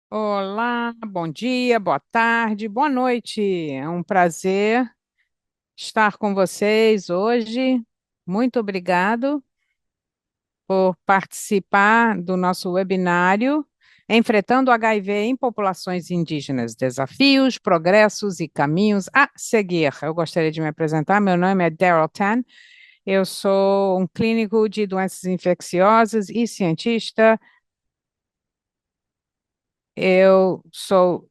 Olá, bom dia, boa tarde, boa noite. É um prazer estar com vocês hoje. Muito obrigado por participar do nosso webinário Enfrentando o HIV em Populações Indígenas: Desafios, Progressos e Caminhos a Seguir. Eu gostaria de me apresentar. Meu nome é Daryl Tan. Eu sou um clínico de doenças infecciosas e cientista. Eu sou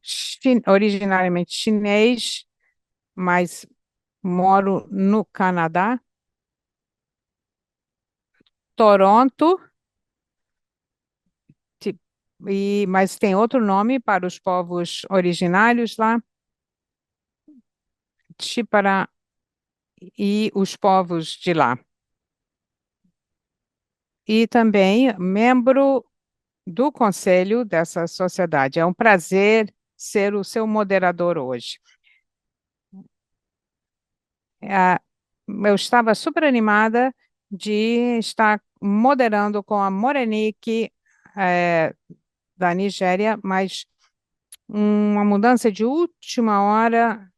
originariamente chinês, mas moro no Canadá, Toronto, ti- mas tem outro nome para os povos originários lá, Chipara e os povos de lá. E também membro do conselho dessa sociedade. É um prazer ser o seu moderador hoje. É, eu estava super animada de estar moderando com a Morenique, é, da Nigéria, mas uma mudança de última hora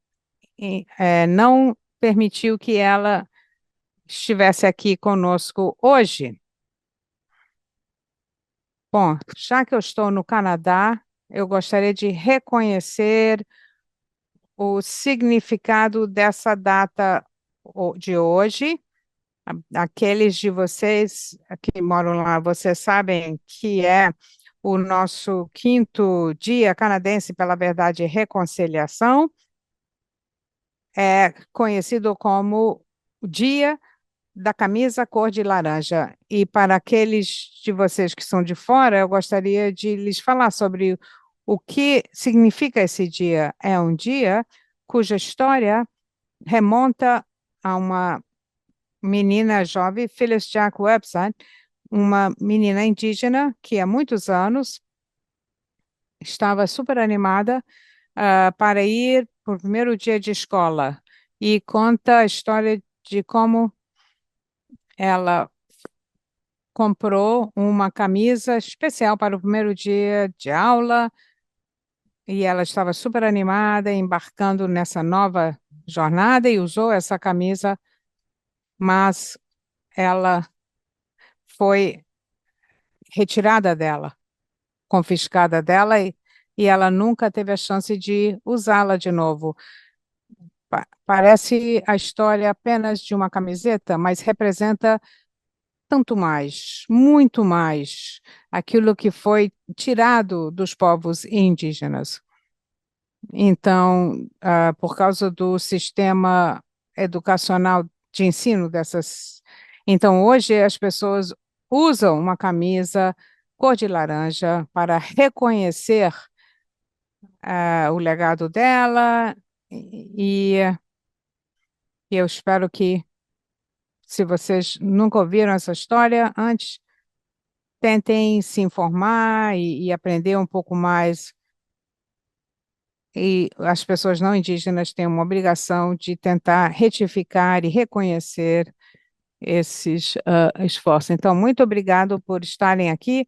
não permitiu que ela estivesse aqui conosco hoje. Bom, já que eu estou no Canadá, eu gostaria de reconhecer o significado dessa data de hoje. Aqueles de vocês que moram lá, vocês sabem que é o nosso quinto dia canadense pela verdade e reconciliação. É conhecido como o Dia da Camisa Cor de Laranja. E para aqueles de vocês que são de fora, eu gostaria de lhes falar sobre o que significa esse dia. É um dia cuja história remonta a uma menina jovem, Phyllis Jack Webster, uma menina indígena que há muitos anos estava super animada para ir para o primeiro dia de escola e conta a história de como ela comprou uma camisa especial para o primeiro dia de aula e ela estava super animada, embarcando nessa nova jornada e usou essa camisa, mas ela foi retirada dela, confiscada dela e ela nunca teve a chance de usá-la de novo. Parece a história apenas de uma camiseta, mas representa tanto mais, muito mais, aquilo que foi tirado dos povos indígenas. Então, por causa do sistema educacional de ensino dessas. Então, hoje as pessoas usam uma camisa cor de laranja para reconhecer o legado dela e eu espero que, se vocês nunca ouviram essa história antes, tentem se informar e aprender um pouco mais. E as pessoas não indígenas têm uma obrigação de tentar retificar e reconhecer esses esforços. Então, muito obrigado por estarem aqui.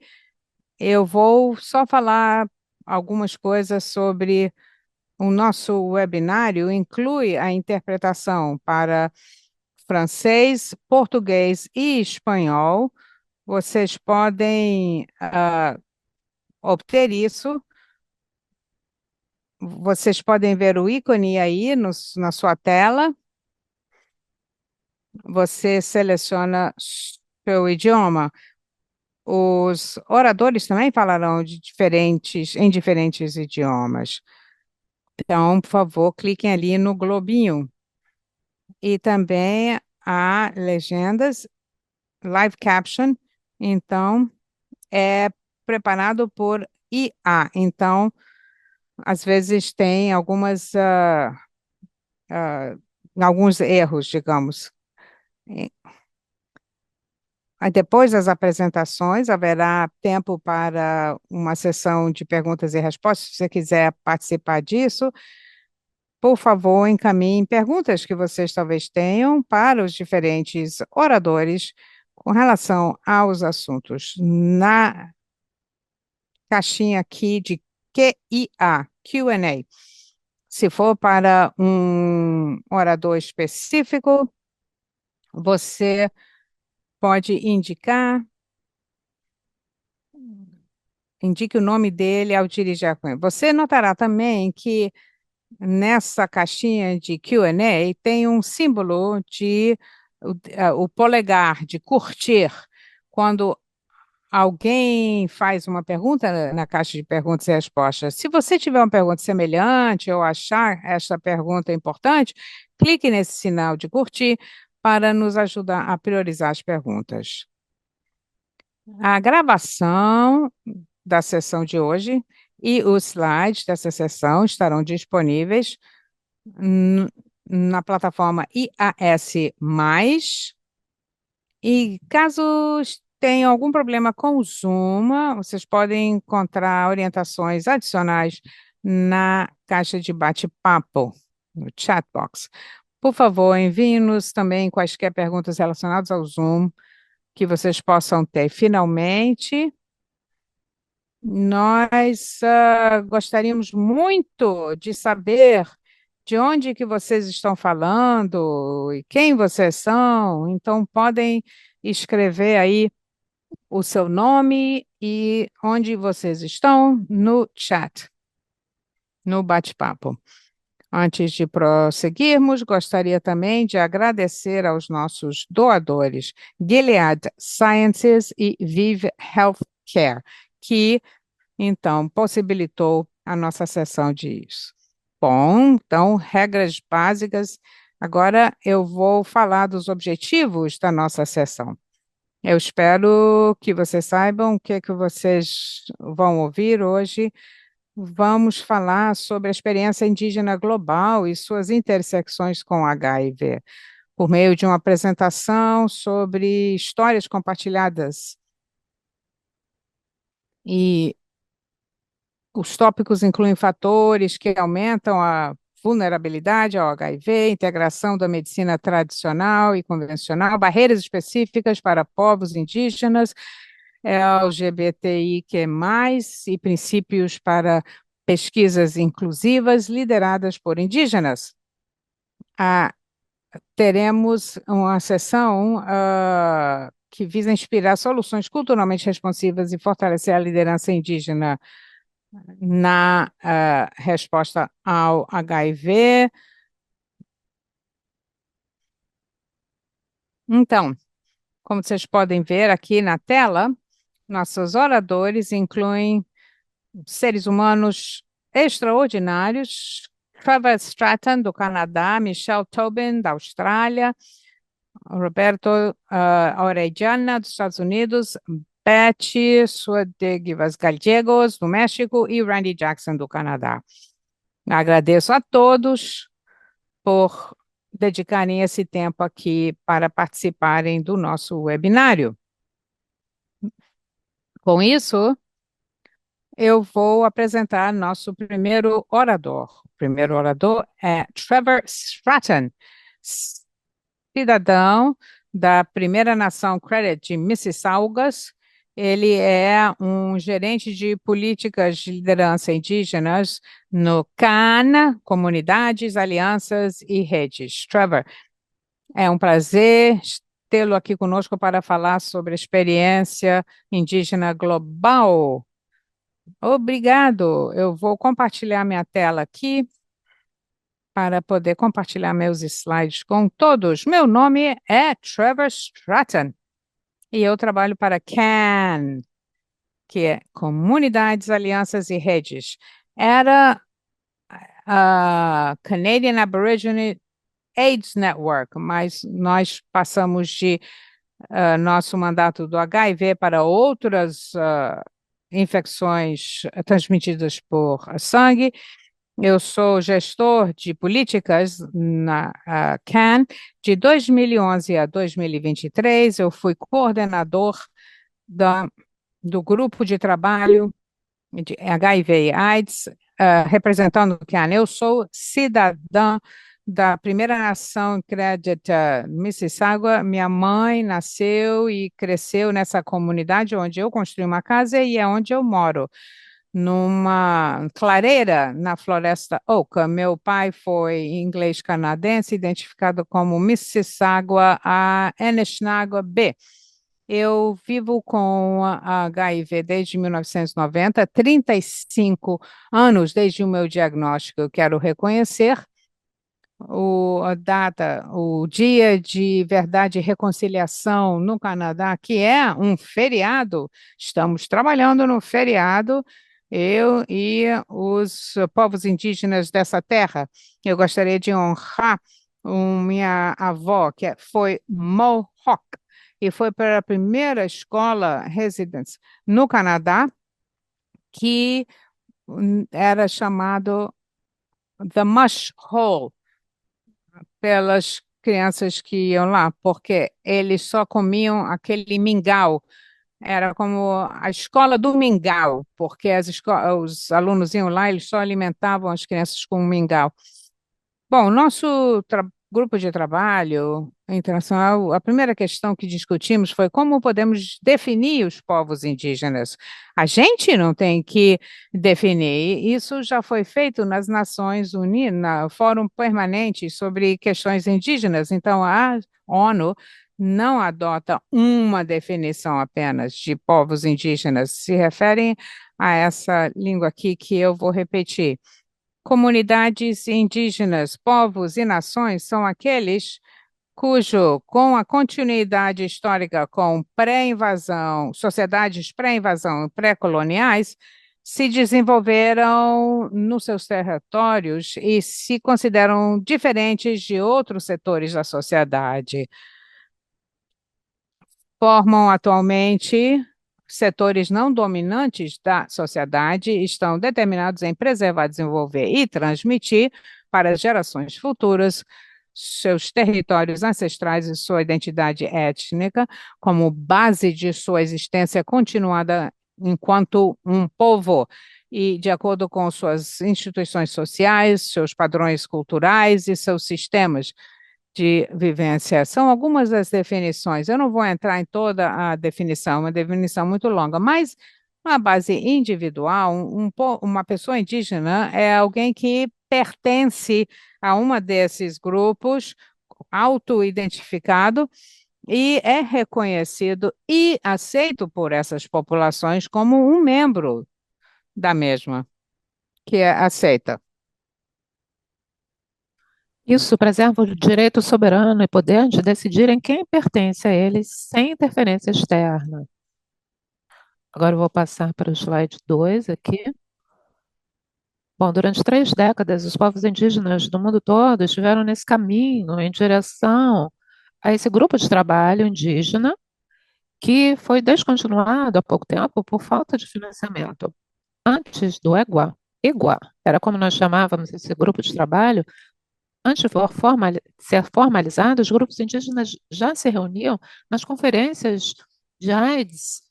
Eu vou só falar algumas coisas sobre o nosso webinário, inclui a interpretação para francês, português e espanhol. Vocês podem obter isso. Vocês podem ver o ícone aí na sua tela. Você seleciona seu idioma. Os oradores também falarão em diferentes idiomas. Então, por favor, cliquem ali no globinho. E também há legendas, live caption. Então, é preparado por IA. Então, às vezes tem ah, alguns erros, digamos. E depois das apresentações, haverá tempo para uma sessão de perguntas e respostas. Se você quiser participar disso, por favor, encaminhe perguntas que vocês talvez tenham para os diferentes oradores com relação aos assuntos. Na caixinha aqui Q-I-A, Q&A. Se for para um orador específico, você pode indique o nome dele ao dirigir a cunha. Você notará também que nessa caixinha de Q&A tem um símbolo de o polegar, de curtir. Quando alguém faz uma pergunta na caixa de perguntas e respostas. Se você tiver uma pergunta semelhante ou achar esta pergunta importante, clique nesse sinal de curtir para nos ajudar a priorizar as perguntas. A gravação da sessão de hoje e os slides dessa sessão estarão disponíveis na plataforma IAS+. E caso tenham algum problema com o Zoom, vocês podem encontrar orientações adicionais na caixa de bate-papo, no chat box. Por favor, enviem-nos também quaisquer perguntas relacionadas ao Zoom que vocês possam ter. Finalmente, nós gostaríamos muito de saber de onde que vocês estão falando e quem vocês são. Então, podem escrever aí o seu nome e onde vocês estão no chat, no bate-papo. Antes de prosseguirmos, gostaria também de agradecer aos nossos doadores, Gilead Sciences e Vive Healthcare, que então possibilitou a nossa sessão disso. Bom, então, regras básicas. Agora eu vou falar dos objetivos da nossa sessão. Eu espero que vocês saibam o que vocês vão ouvir hoje. Vamos falar sobre a experiência indígena global e suas intersecções com HIV, por meio de uma apresentação sobre histórias compartilhadas. E os tópicos incluem fatores que aumentam a vulnerabilidade ao HIV, integração da medicina tradicional e convencional, barreiras específicas para povos indígenas, LGBTIQ+, e princípios para pesquisas inclusivas lideradas por indígenas. Teremos uma sessão que visa inspirar soluções culturalmente responsivas e fortalecer a liderança indígena na resposta ao HIV. Então, como vocês podem ver aqui na tela, nossos oradores incluem seres humanos extraordinários, Trevor Stratton, do Canadá, Michelle Tobin, da Austrália, Roberto Orellana, dos Estados Unidos, Betty Suadegivas Gallegos, do México, e Randy Jackson, do Canadá. Agradeço a todos por dedicarem esse tempo aqui para participarem do nosso webinário. Com isso, eu vou apresentar nosso primeiro orador. O primeiro orador é Trevor Stratton, cidadão da Primeira Nação Credit de Mississaugas. Ele é um gerente de políticas de liderança indígenas no CAN, Comunidades, Alianças e Redes. Trevor, é um prazer tê-lo aqui conosco para falar sobre a experiência indígena global. Obrigado. Eu vou compartilhar minha tela aqui para poder compartilhar meus slides com todos. Meu nome é Trevor Stratton e eu trabalho para CAN, que é Comunidades, Alianças e Redes. Era a Canadian Aboriginal AIDS Network, mas nós passamos de nosso mandato do HIV para outras infecções transmitidas por sangue. Eu sou gestor de políticas na CAN. De 2011 a 2023, eu fui coordenador do grupo de trabalho de HIV e AIDS, representando o CAN. Eu sou cidadã da Primeira Nação Credit Mississauga. Minha mãe nasceu e cresceu nessa comunidade onde eu construí uma casa e é onde eu moro. numa clareira na Floresta Oak. Meu pai foi inglês canadense, identificado como Mississauga a Anishinaabe B. Eu vivo com a HIV desde 1990, 35 anos desde o meu diagnóstico. Eu quero reconhecer a data, o Dia de Verdade e Reconciliação no Canadá, que é um feriado. Estamos trabalhando no feriado, eu e os povos indígenas dessa terra. Eu gostaria de honrar minha avó, foi Mohawk, e foi para a primeira escola residence no Canadá, que era chamado The Mush Hole, pelas crianças que iam lá, porque eles só comiam aquele mingau. Era como a escola do mingau, porque os alunos iam lá, eles só alimentavam as crianças com mingau. Bom, o nosso grupo de trabalho internacional, a primeira questão que discutimos foi como podemos definir os povos indígenas. A gente não tem que definir, isso já foi feito nas Nações Unidas, no Fórum Permanente sobre Questões Indígenas, então a ONU não adota uma definição apenas de povos indígenas, se referem a essa língua aqui que eu vou repetir. Comunidades indígenas, povos e nações são aqueles com a continuidade histórica com pré-invasão, sociedades pré-invasão e pré-coloniais, se desenvolveram nos seus territórios e se consideram diferentes de outros setores da sociedade. Formam atualmente setores não dominantes da sociedade, estão determinados em preservar, desenvolver e transmitir para as gerações futuras seus territórios ancestrais e sua identidade étnica como base de sua existência continuada enquanto um povo e de acordo com suas instituições sociais, seus padrões culturais e seus sistemas de vivência. São algumas das definições. Eu não vou entrar em toda a definição, uma definição muito longa, mas na base individual, uma pessoa indígena é alguém que pertence a uma desses grupos, auto-identificado, e é reconhecido e aceito por essas populações como um membro da mesma, que é aceita. Isso preserva o direito soberano e poder de decidirem quem pertence a eles sem interferência externa. Agora eu vou passar para o slide 2 aqui. Bom, durante 3 décadas, os povos indígenas do mundo todo estiveram nesse caminho em direção a esse grupo de trabalho indígena que foi descontinuado há pouco tempo por falta de financiamento. Antes do EGUA, era como nós chamávamos esse grupo de trabalho, antes de ser formalizado, os grupos indígenas já se reuniam nas conferências de AIDS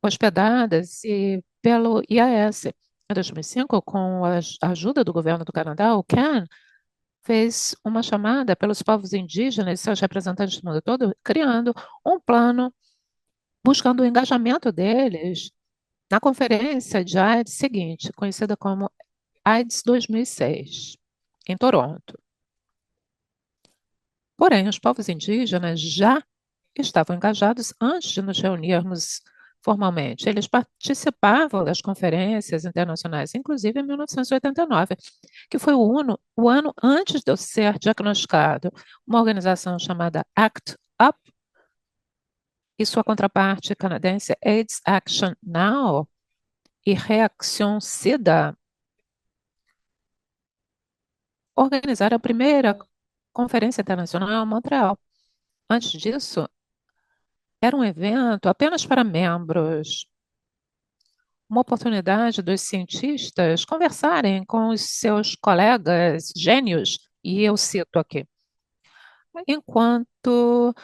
hospedadas pelo IAS. Em 2005, com a ajuda do governo do Canadá, o CAN fez uma chamada pelos povos indígenas e seus representantes do mundo todo, criando um plano, buscando o engajamento deles na conferência de AIDS seguinte, conhecida como AIDS 2006, em Toronto. Porém, os povos indígenas já estavam engajados antes de nos reunirmos formalmente. Eles participavam das conferências internacionais, inclusive em 1989, que foi o ano antes de eu ser diagnosticado. Uma organização chamada ACT UP e sua contraparte canadense AIDS Action Now e Reaction SIDA organizaram a primeira conferência internacional em Montreal. Antes disso, era um evento apenas para membros, uma oportunidade dos cientistas conversarem com os seus colegas gênios, e eu cito aqui, enquanto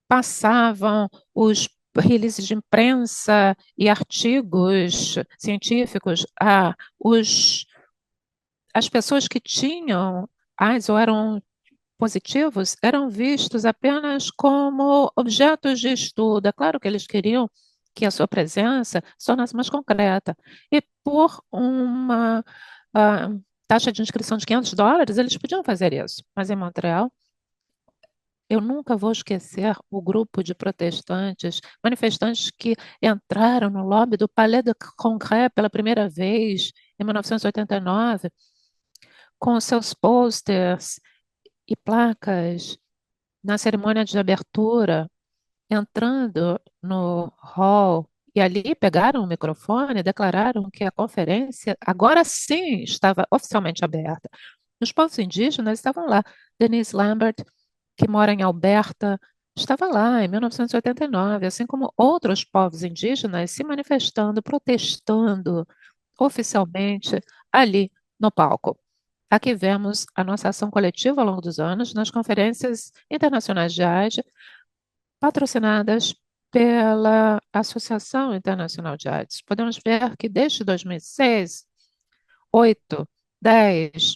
passavam os releases de imprensa e artigos científicos as pessoas que tinham AIDS ou eram positivos eram vistos apenas como objetos de estudo. É claro que eles queriam que a sua presença se tornasse mais concreta. E por uma ah, taxa de inscrição de US$ 500, eles podiam fazer isso. Mas em Montreal, eu nunca vou esquecer o grupo de protestantes, manifestantes que entraram no lobby do Palais de Congrès pela primeira vez em 1989, com seus posters e placas na cerimônia de abertura, entrando no hall. E ali pegaram o microfone e declararam que a conferência agora sim estava oficialmente aberta. Os povos indígenas estavam lá. Denise Lambert, que mora em Alberta, estava lá em 1989, assim como outros povos indígenas se manifestando, protestando oficialmente ali no palco. Aqui vemos a nossa ação coletiva ao longo dos anos nas conferências internacionais de AIDS, patrocinadas pela Associação Internacional de AIDS. Podemos ver que desde 2006, 8, 10,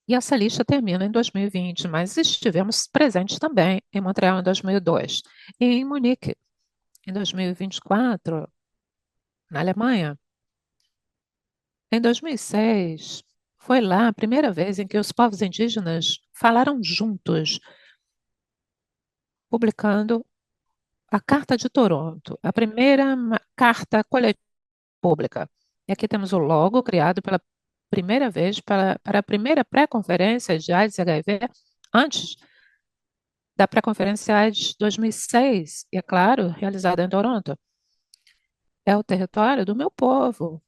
e essa lista termina em 2020, mas estivemos presentes também em Montreal em 2002 e em Munique em 2024, na Alemanha. Em 2006, foi lá a primeira vez em que os povos indígenas falaram juntos, publicando a Carta de Toronto, a primeira carta coletiva pública. E aqui temos o logo criado pela primeira vez para a primeira pré-conferência de AIDS e HIV, antes da pré-conferência AIDS 2006, e é claro, realizada em Toronto. É o território do meu povo,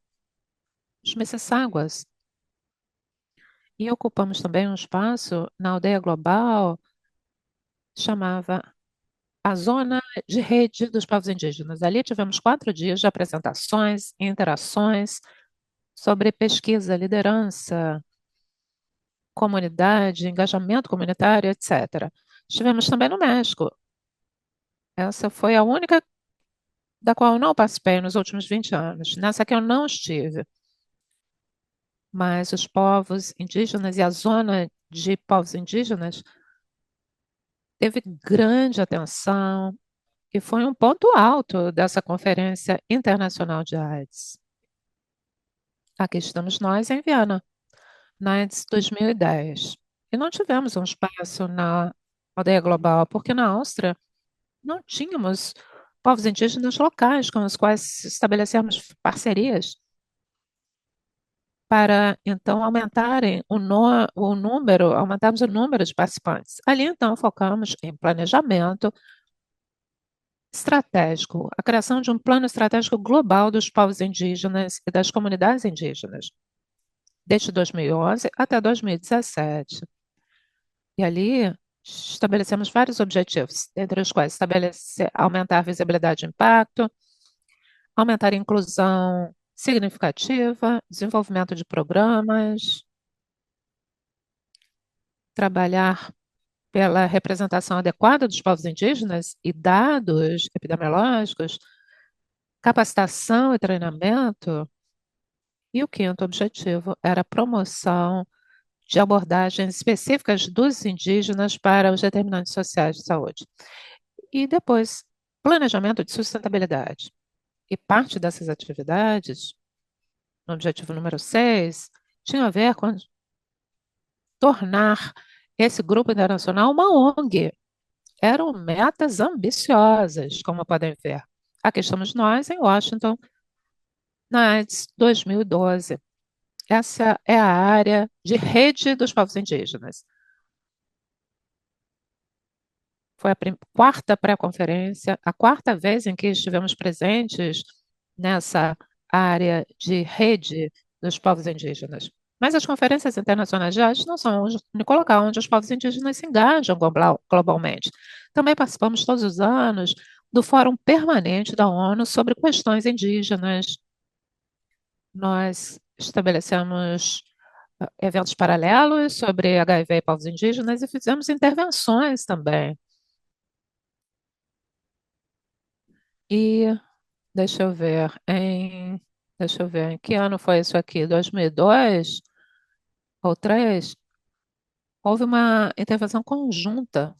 os Mississaugas. E ocupamos também um espaço na aldeia global, chamava a Zona de Rede dos Povos Indígenas. Ali tivemos 4 dias de apresentações e interações sobre pesquisa, liderança, comunidade, engajamento comunitário, etc. Estivemos também no México. Essa foi a única da qual eu não participei nos últimos 20 anos. Nessa que eu não estive. Mas os povos indígenas e a zona de povos indígenas teve grande atenção e foi um ponto alto dessa Conferência Internacional de AIDS. Aqui estamos nós em Viena, na AIDS 2010. E não tivemos um espaço na aldeia global, porque na Áustria não tínhamos povos indígenas locais com os quais estabelecemos parcerias para então aumentarem o número, aumentarmos o número de participantes. Ali então focamos em planejamento estratégico, a criação de um plano estratégico global dos povos indígenas e das comunidades indígenas, desde 2011 até 2017. E ali estabelecemos vários objetivos, entre os quais aumentar a visibilidade e impacto, aumentar a inclusão significativa, desenvolvimento de programas, trabalhar pela representação adequada dos povos indígenas e dados epidemiológicos, capacitação e treinamento. E o quinto objetivo era a promoção de abordagens específicas dos indígenas para os determinantes sociais de saúde. E depois, planejamento de sustentabilidade. E parte dessas atividades, no objetivo número 6, tinha a ver com tornar esse grupo internacional uma ONG. Eram metas ambiciosas, como podem ver. Aqui estamos nós, em Washington, na AIDS 2012. Essa é a área de rede dos povos indígenas. Foi a quarta pré-conferência, a quarta vez em que estivemos presentes nessa área de rede dos povos indígenas. Mas as conferências internacionais de AIDS não são o único local onde os povos indígenas se engajam globalmente. Também participamos todos os anos do Fórum Permanente da ONU sobre questões indígenas. Nós estabelecemos eventos paralelos sobre HIV e povos indígenas e fizemos intervenções também. E deixa eu ver, em que ano foi isso aqui? 2002 ou 3? Houve uma intervenção conjunta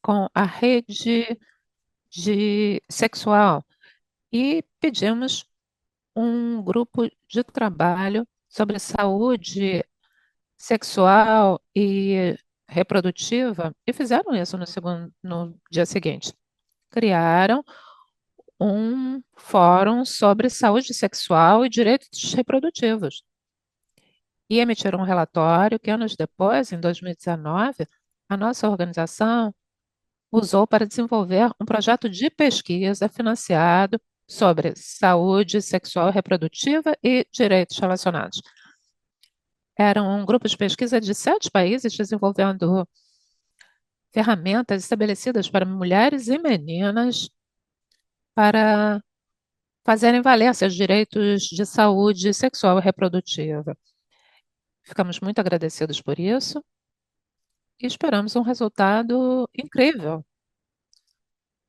com a rede de sexual e pedimos um grupo de trabalho sobre saúde sexual e reprodutiva e fizeram isso no dia seguinte. Criaram um fórum sobre saúde sexual e direitos reprodutivos e emitiram um relatório que, anos depois, em 2019, a nossa organização usou para desenvolver um projeto de pesquisa financiado sobre saúde sexual e reprodutiva e direitos relacionados. Era um grupo de pesquisa de 7 países desenvolvendo ferramentas estabelecidas para mulheres e meninas para fazerem valer seus direitos de saúde sexual e reprodutiva. Ficamos muito agradecidos por isso e esperamos um resultado incrível.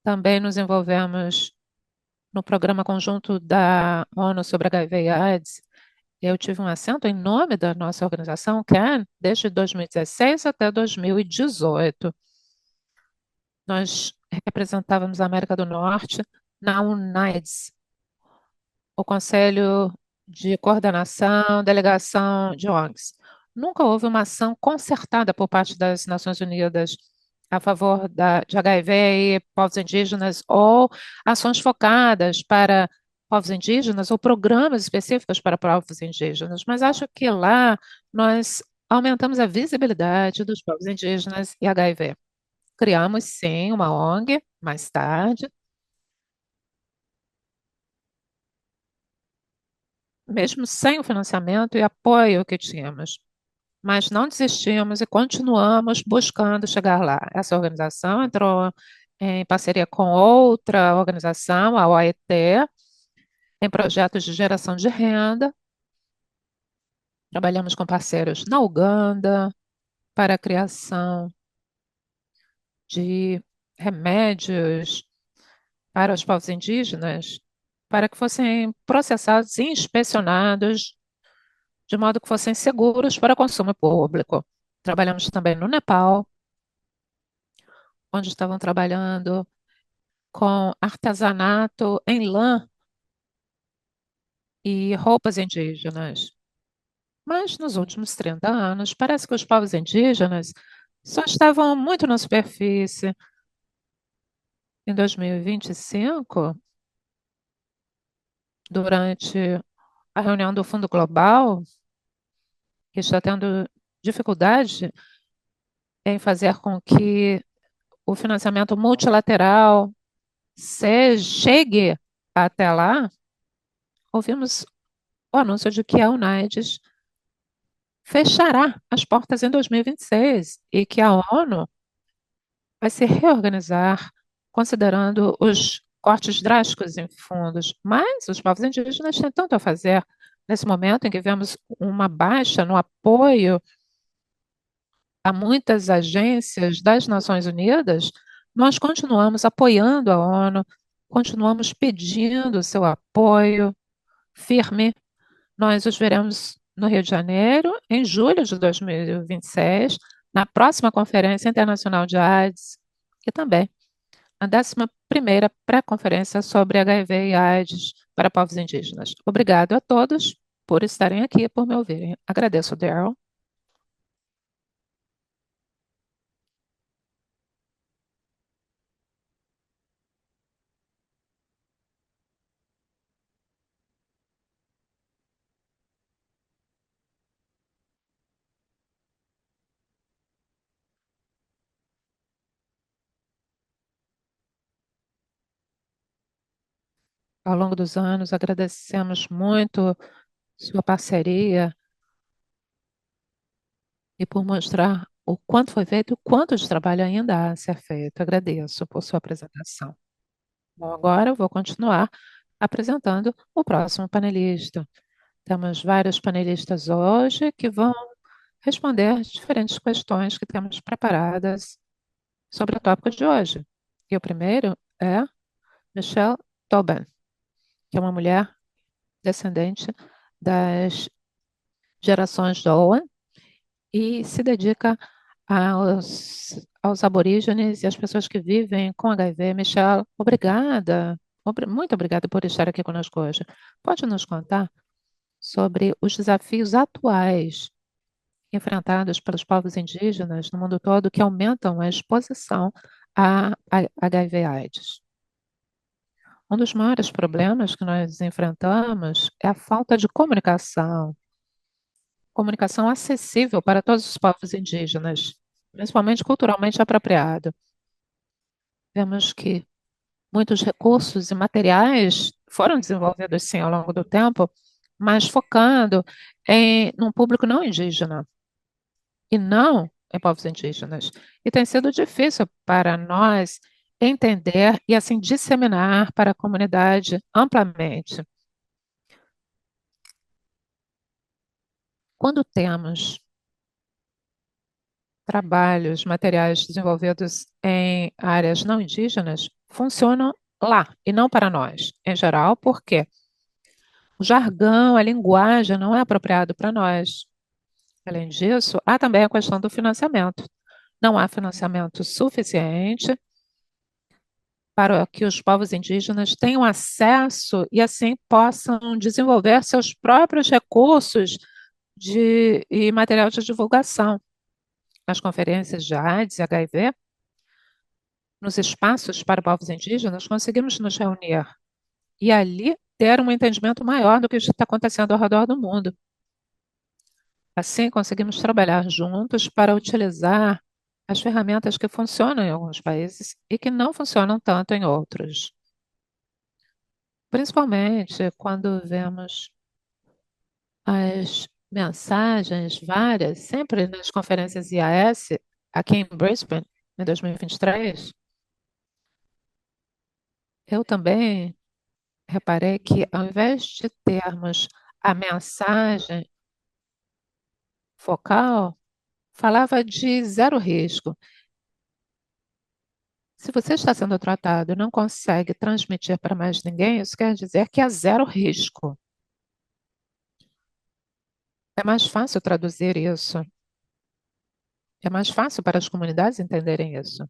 Também nos envolvemos no programa conjunto da ONU sobre HIV e AIDS. Eu tive um assento em nome da nossa organização, CAN, desde 2016 até 2018. Nós representávamos a América do Norte na UNAIDS, o Conselho de Coordenação, Delegação de ONGs. Nunca houve uma ação concertada por parte das Nações Unidas a favor de HIV e povos indígenas, ou ações focadas para povos indígenas, ou programas específicos para povos indígenas. Mas acho que lá nós aumentamos a visibilidade dos povos indígenas e HIV. Criamos, sim, uma ONG mais tarde, mesmo sem o financiamento e apoio que tínhamos. Mas não desistimos e continuamos buscando chegar lá. Essa organização entrou em parceria com outra organização, a OIT, em projetos de geração de renda. Trabalhamos com parceiros na Uganda para a criação de remédios para os povos indígenas, para que fossem processados e inspecionados de modo que fossem seguros para consumo público. Trabalhamos também no Nepal, onde estavam trabalhando com artesanato em lã e roupas indígenas. Mas nos últimos 30 anos, parece que os povos indígenas só estavam muito na superfície. Em 2025, durante a reunião do Fundo Global, que está tendo dificuldade em fazer com que o financiamento multilateral chegue até lá, ouvimos o anúncio de que a UNAIDS fechará as portas em 2026 e que a ONU vai se reorganizar considerando os cortes drásticos em fundos. Mas os povos indígenas têm tanto a fazer nesse momento em que vemos uma baixa no apoio a muitas agências das Nações Unidas. Nós continuamos apoiando a ONU, continuamos pedindo seu apoio firme. Nós os veremos no Rio de Janeiro, em julho de 2026, na próxima Conferência Internacional de AIDS, e também a 11ª pré-conferência sobre HIV e AIDS para povos indígenas. Obrigado a todos por estarem aqui e por me ouvirem. Agradeço, Daryl. Ao longo dos anos, agradecemos muito sua parceria e por mostrar o quanto foi feito e o quanto de trabalho ainda há a ser feito. Agradeço por sua apresentação. Bom, agora eu vou continuar apresentando o próximo panelista. Temos vários panelistas hoje que vão responder diferentes questões que temos preparadas sobre o tópico de hoje. E o primeiro é Michelle Tobin, que é uma mulher descendente das gerações Owen e se dedica aos aborígenes e às pessoas que vivem com HIV. Michelle, obrigada, muito obrigada por estar aqui conosco hoje. Pode nos contar sobre os desafios atuais enfrentados pelos povos indígenas no mundo todo que aumentam a exposição a HIV/AIDS? Um dos maiores problemas que nós enfrentamos é a falta de comunicação acessível para todos os povos indígenas, principalmente culturalmente apropriado. Vemos que muitos recursos e materiais foram desenvolvidos, sim, ao longo do tempo, mas focando num público não indígena e não em povos indígenas. E tem sido difícil para nós entender e, assim, disseminar para a comunidade amplamente. Quando temos trabalhos, materiais desenvolvidos em áreas não indígenas, funcionam lá e não para nós, em geral, porque o jargão, a linguagem não é apropriado para nós. Além disso, há também a questão do financiamento. Não há financiamento suficiente para que os povos indígenas tenham acesso e assim possam desenvolver seus próprios recursos e material de divulgação. Nas conferências de AIDS e HIV, nos espaços para povos indígenas, conseguimos nos reunir e ali ter um entendimento maior do que está acontecendo ao redor do mundo. Assim, conseguimos trabalhar juntos para utilizar as ferramentas que funcionam em alguns países e que não funcionam tanto em outros. Principalmente quando vemos as mensagens várias, sempre nas conferências IAS, aqui em Brisbane, em 2023, eu também reparei que, ao invés de termos a mensagem focal, falava de zero risco. Se você está sendo tratado e não consegue transmitir para mais ninguém, isso quer dizer que é zero risco. É mais fácil traduzir isso. É mais fácil para as comunidades entenderem isso.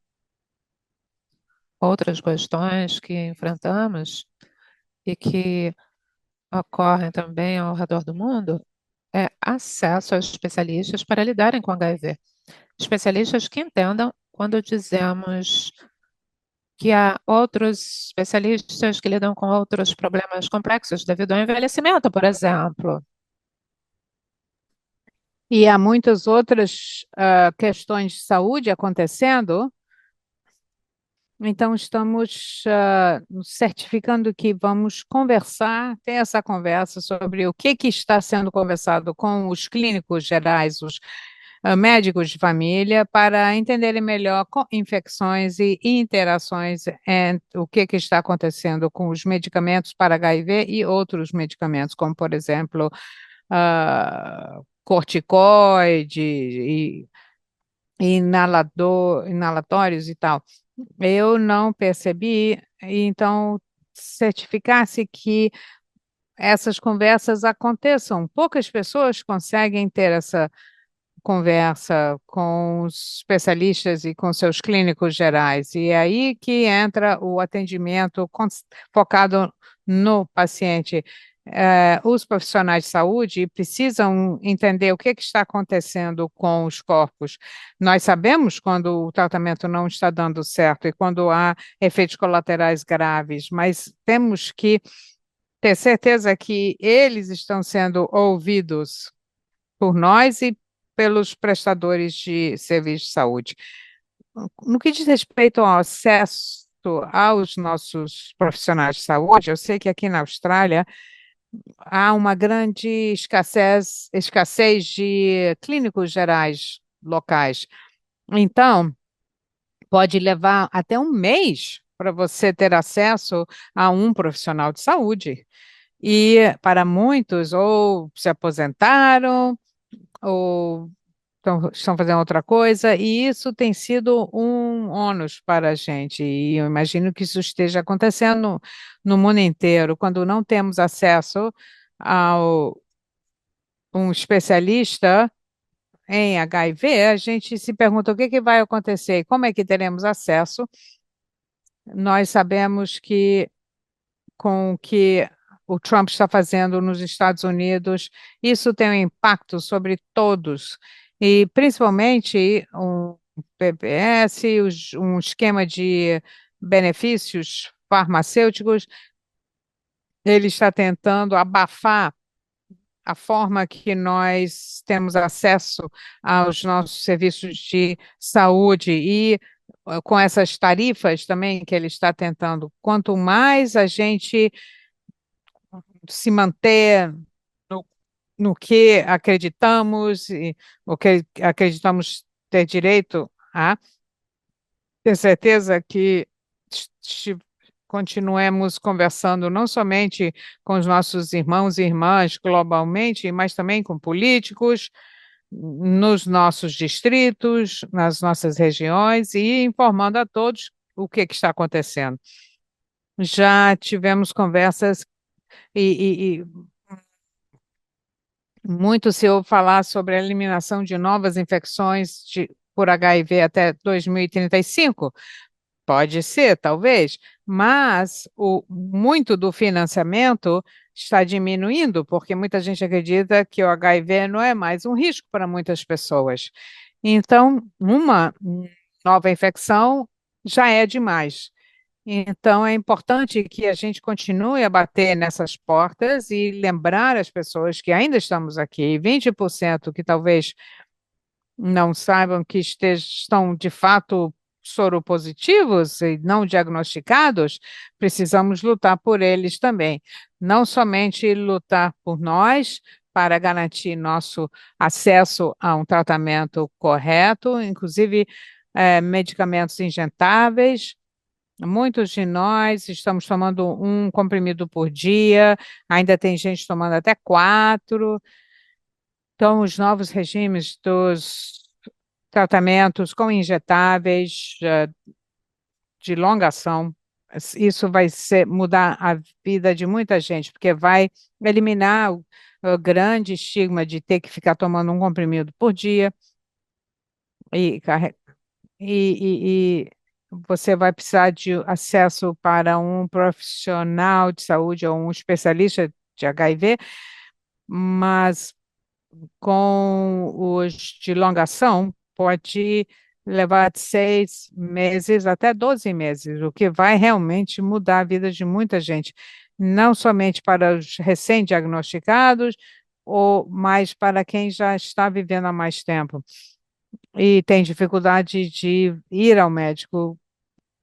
Outras questões que enfrentamos e que ocorrem também ao redor do mundo é acesso a especialistas para lidarem com HIV. Especialistas que entendam quando dizemos que há outros especialistas que lidam com outros problemas complexos devido ao envelhecimento, por exemplo. E há muitas outras questões de saúde acontecendo. Então, estamos nos certificando que vamos conversar, ter essa conversa sobre o que está sendo conversado com os clínicos gerais, os médicos de família, para entenderem melhor infecções e interações entre o que está acontecendo com os medicamentos para HIV e outros medicamentos, como, por exemplo, corticoide e inalatórios e tal. Eu não percebi, então certificar-se que essas conversas aconteçam. Poucas pessoas conseguem ter essa conversa com os especialistas e com seus clínicos gerais. E é aí que entra o atendimento focado no paciente. Os profissionais de saúde precisam entender o que está acontecendo com os corpos. Nós sabemos quando o tratamento não está dando certo e quando há efeitos colaterais graves, mas temos que ter certeza que eles estão sendo ouvidos por nós e pelos prestadores de serviço de saúde. No que diz respeito ao acesso aos nossos profissionais de saúde, eu sei que aqui na Austrália há uma grande escassez de clínicos gerais locais. Então, pode levar até um mês para você ter acesso a um profissional de saúde. E para muitos, ou se aposentaram, ou estão fazendo outra coisa, e isso tem sido um ônus para a gente. E eu imagino que isso esteja acontecendo no mundo inteiro, quando não temos acesso a um especialista, em HIV, a gente se pergunta o que que vai acontecer e como é que teremos acesso. Nós sabemos que com o que o Trump está fazendo nos Estados Unidos, isso tem um impacto sobre todos, e principalmente um PBS, um esquema de benefícios farmacêuticos, ele está tentando abafar a forma que nós temos acesso aos nossos serviços de saúde e com essas tarifas também que ele está tentando. Quanto mais a gente se manter no, no que acreditamos e o que acreditamos ter direito a, ter certeza que continuemos conversando não somente com os nossos irmãos e irmãs globalmente, mas também com políticos nos nossos distritos, nas nossas regiões e informando a todos o que que está acontecendo. Já tivemos conversas e muito se ouve falar sobre a eliminação de novas infecções por HIV até 2035. Pode ser, talvez, mas muito do financiamento está diminuindo, porque muita gente acredita que o HIV não é mais um risco para muitas pessoas. Então, uma nova infecção já é demais. Então, é importante que a gente continue a bater nessas portas e lembrar as pessoas que ainda estamos aqui, 20% que talvez não saibam que estão de fato soropositivos e não diagnosticados, precisamos lutar por eles também. Não somente lutar por nós, para garantir nosso acesso a um tratamento correto, inclusive medicamentos injetáveis. Muitos de nós estamos tomando um comprimido por dia, ainda tem gente tomando até quatro. Então, os novos regimes dos tratamentos com injetáveis de longa ação, isso vai mudar a vida de muita gente, porque vai eliminar o grande estigma de ter que ficar tomando um comprimido por dia e, e você vai precisar de acesso para um profissional de saúde ou um especialista de HIV, mas com os de longação pode levar de 6 meses até 12 meses, o que vai realmente mudar a vida de muita gente, não somente para os recém-diagnosticados, ou mais para quem já está vivendo há mais tempo e tem dificuldade de ir ao médico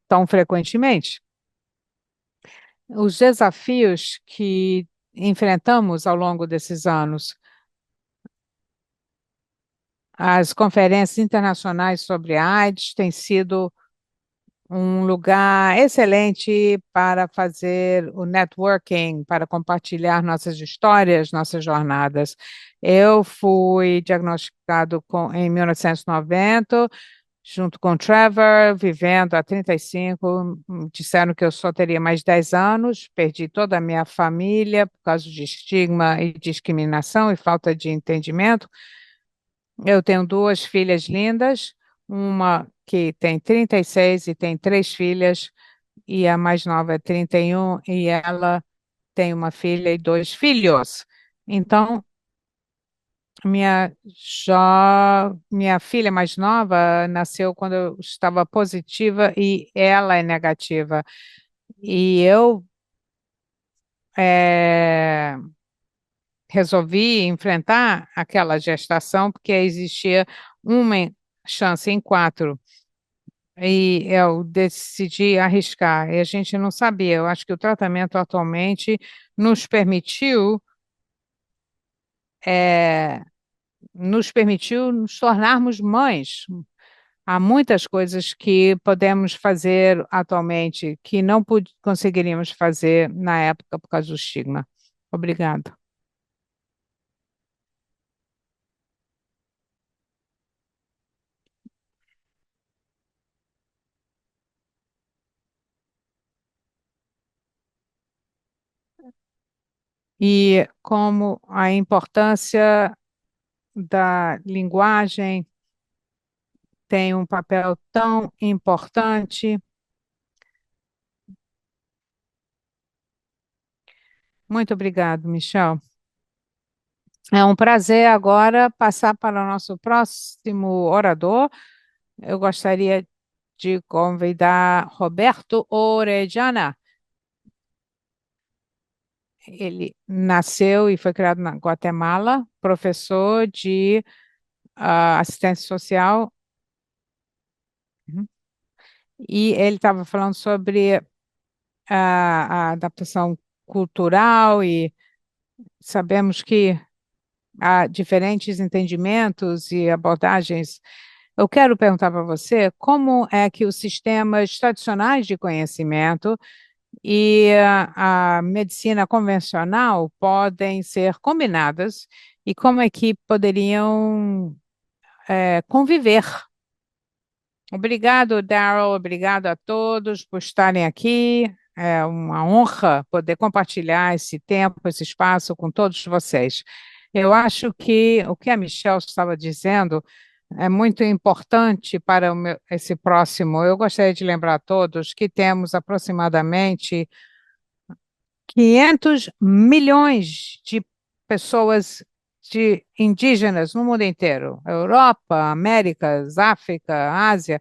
tão frequentemente. Os desafios que enfrentamos ao longo desses anos, as conferências internacionais sobre AIDS têm sido um lugar excelente para fazer o networking, para compartilhar nossas histórias, nossas jornadas. Eu fui diagnosticado em 1990, junto com o Trevor, vivendo há 35. Disseram que eu só teria mais 10 anos, perdi toda a minha família por causa de estigma e discriminação e falta de entendimento. Eu tenho duas filhas lindas, uma que tem 36 e tem três filhas, e a mais nova é 31, e ela tem uma filha e dois filhos. Então, minha filha mais nova nasceu quando eu estava positiva e ela é negativa. E eu eh, resolvi enfrentar aquela gestação porque existia uma chance em quatro. E eu decidi arriscar. E a gente não sabia. Eu acho que o tratamento atualmente nos permitiu, eh, nos permitiu nos tornarmos mães. Há muitas coisas que podemos fazer atualmente que não conseguiríamos fazer na época por causa do estigma. Obrigada. E como a importância da linguagem tem um papel tão importante. Muito obrigado, Michel. É um prazer agora passar para o nosso próximo orador. Eu gostaria de convidar Roberto Orellana. Ele nasceu e foi criado na Guatemala, professor de assistência social. Uhum. E ele estava falando sobre a adaptação cultural e sabemos que há diferentes entendimentos e abordagens. Eu quero perguntar para você como é que os sistemas tradicionais de conhecimento e a medicina convencional podem ser combinadas e como é que poderiam conviver. Obrigado, Darrell. Obrigado a todos por estarem aqui. É uma honra poder compartilhar esse tempo, esse espaço com todos vocês. Eu acho que o que a Michelle estava dizendo é muito importante para esse próximo. Eu gostaria de lembrar a todos que temos aproximadamente 500 milhões de pessoas indígenas no mundo inteiro, Europa, Américas, África, Ásia,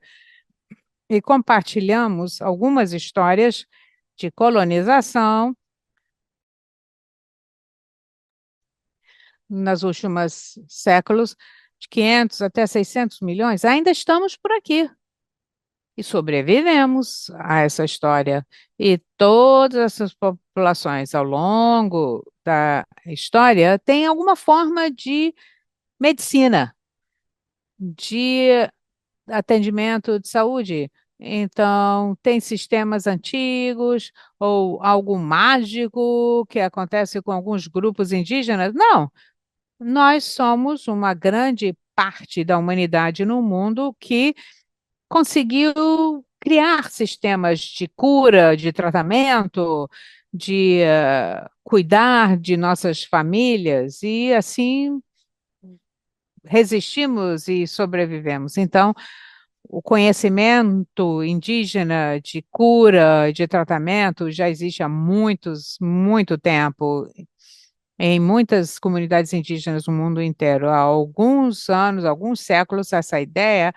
e compartilhamos algumas histórias de colonização nas últimas séculos, de 500 até 600 milhões, ainda estamos por aqui e sobrevivemos a essa história. E todas essas populações ao longo da história têm alguma forma de medicina, de atendimento de saúde. Então, tem sistemas antigos ou algo mágico que acontece com alguns grupos indígenas? Não, nós somos uma grande parte da humanidade no mundo que conseguiu criar sistemas de cura, de tratamento, de cuidar de nossas famílias e assim resistimos e sobrevivemos. Então, o conhecimento indígena de cura, de tratamento, já existe há muito tempo em muitas comunidades indígenas no mundo inteiro. Há alguns anos, alguns séculos, essa ideia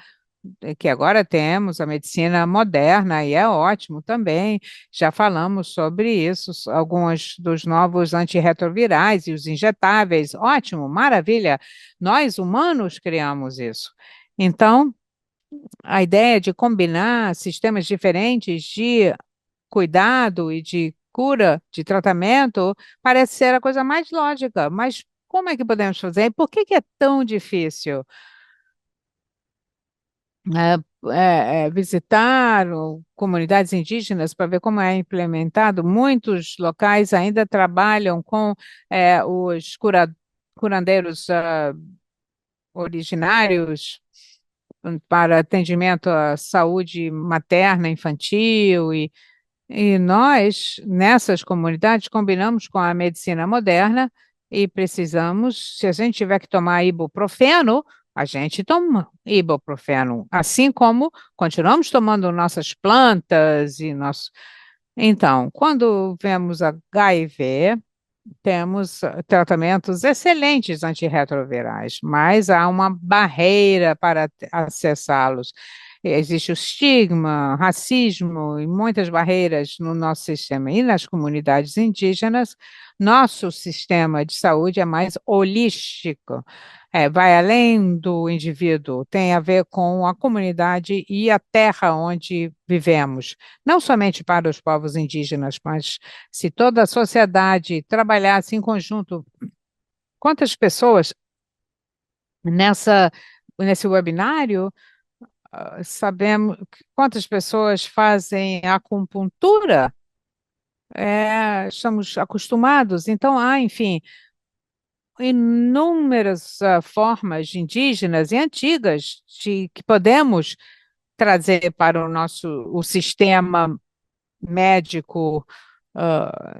que agora temos a medicina moderna e é ótimo também. Já falamos sobre isso, alguns dos novos antirretrovirais e os injetáveis. Ótimo, maravilha. Nós humanos criamos isso. Então, a ideia de combinar sistemas diferentes de cuidado e de cura, de tratamento, parece ser a coisa mais lógica. Mas como é que podemos fazer? E por que que é tão difícil? Visitar comunidades indígenas para ver como é implementado. Muitos locais ainda trabalham com os curandeiros originários para atendimento à saúde materna, infantil e nós, nessas comunidades, combinamos com a medicina moderna e precisamos, se a gente tiver que tomar ibuprofeno, a gente toma ibuprofeno, assim como continuamos tomando nossas plantas e nosso. Então, quando vemos HIV, temos tratamentos excelentes antirretrovirais, mas há uma barreira para acessá-los. Existe o estigma, racismo e muitas barreiras no nosso sistema. E nas comunidades indígenas, nosso sistema de saúde é mais holístico, vai além do indivíduo, tem a ver com a comunidade e a terra onde vivemos. Não somente para os povos indígenas, mas se toda a sociedade trabalhasse em conjunto, quantas pessoas nessa, nesse webinário sabemos quantas pessoas fazem acupuntura? Estamos acostumados, então há, enfim, inúmeras formas indígenas e antigas que podemos trazer para o sistema médico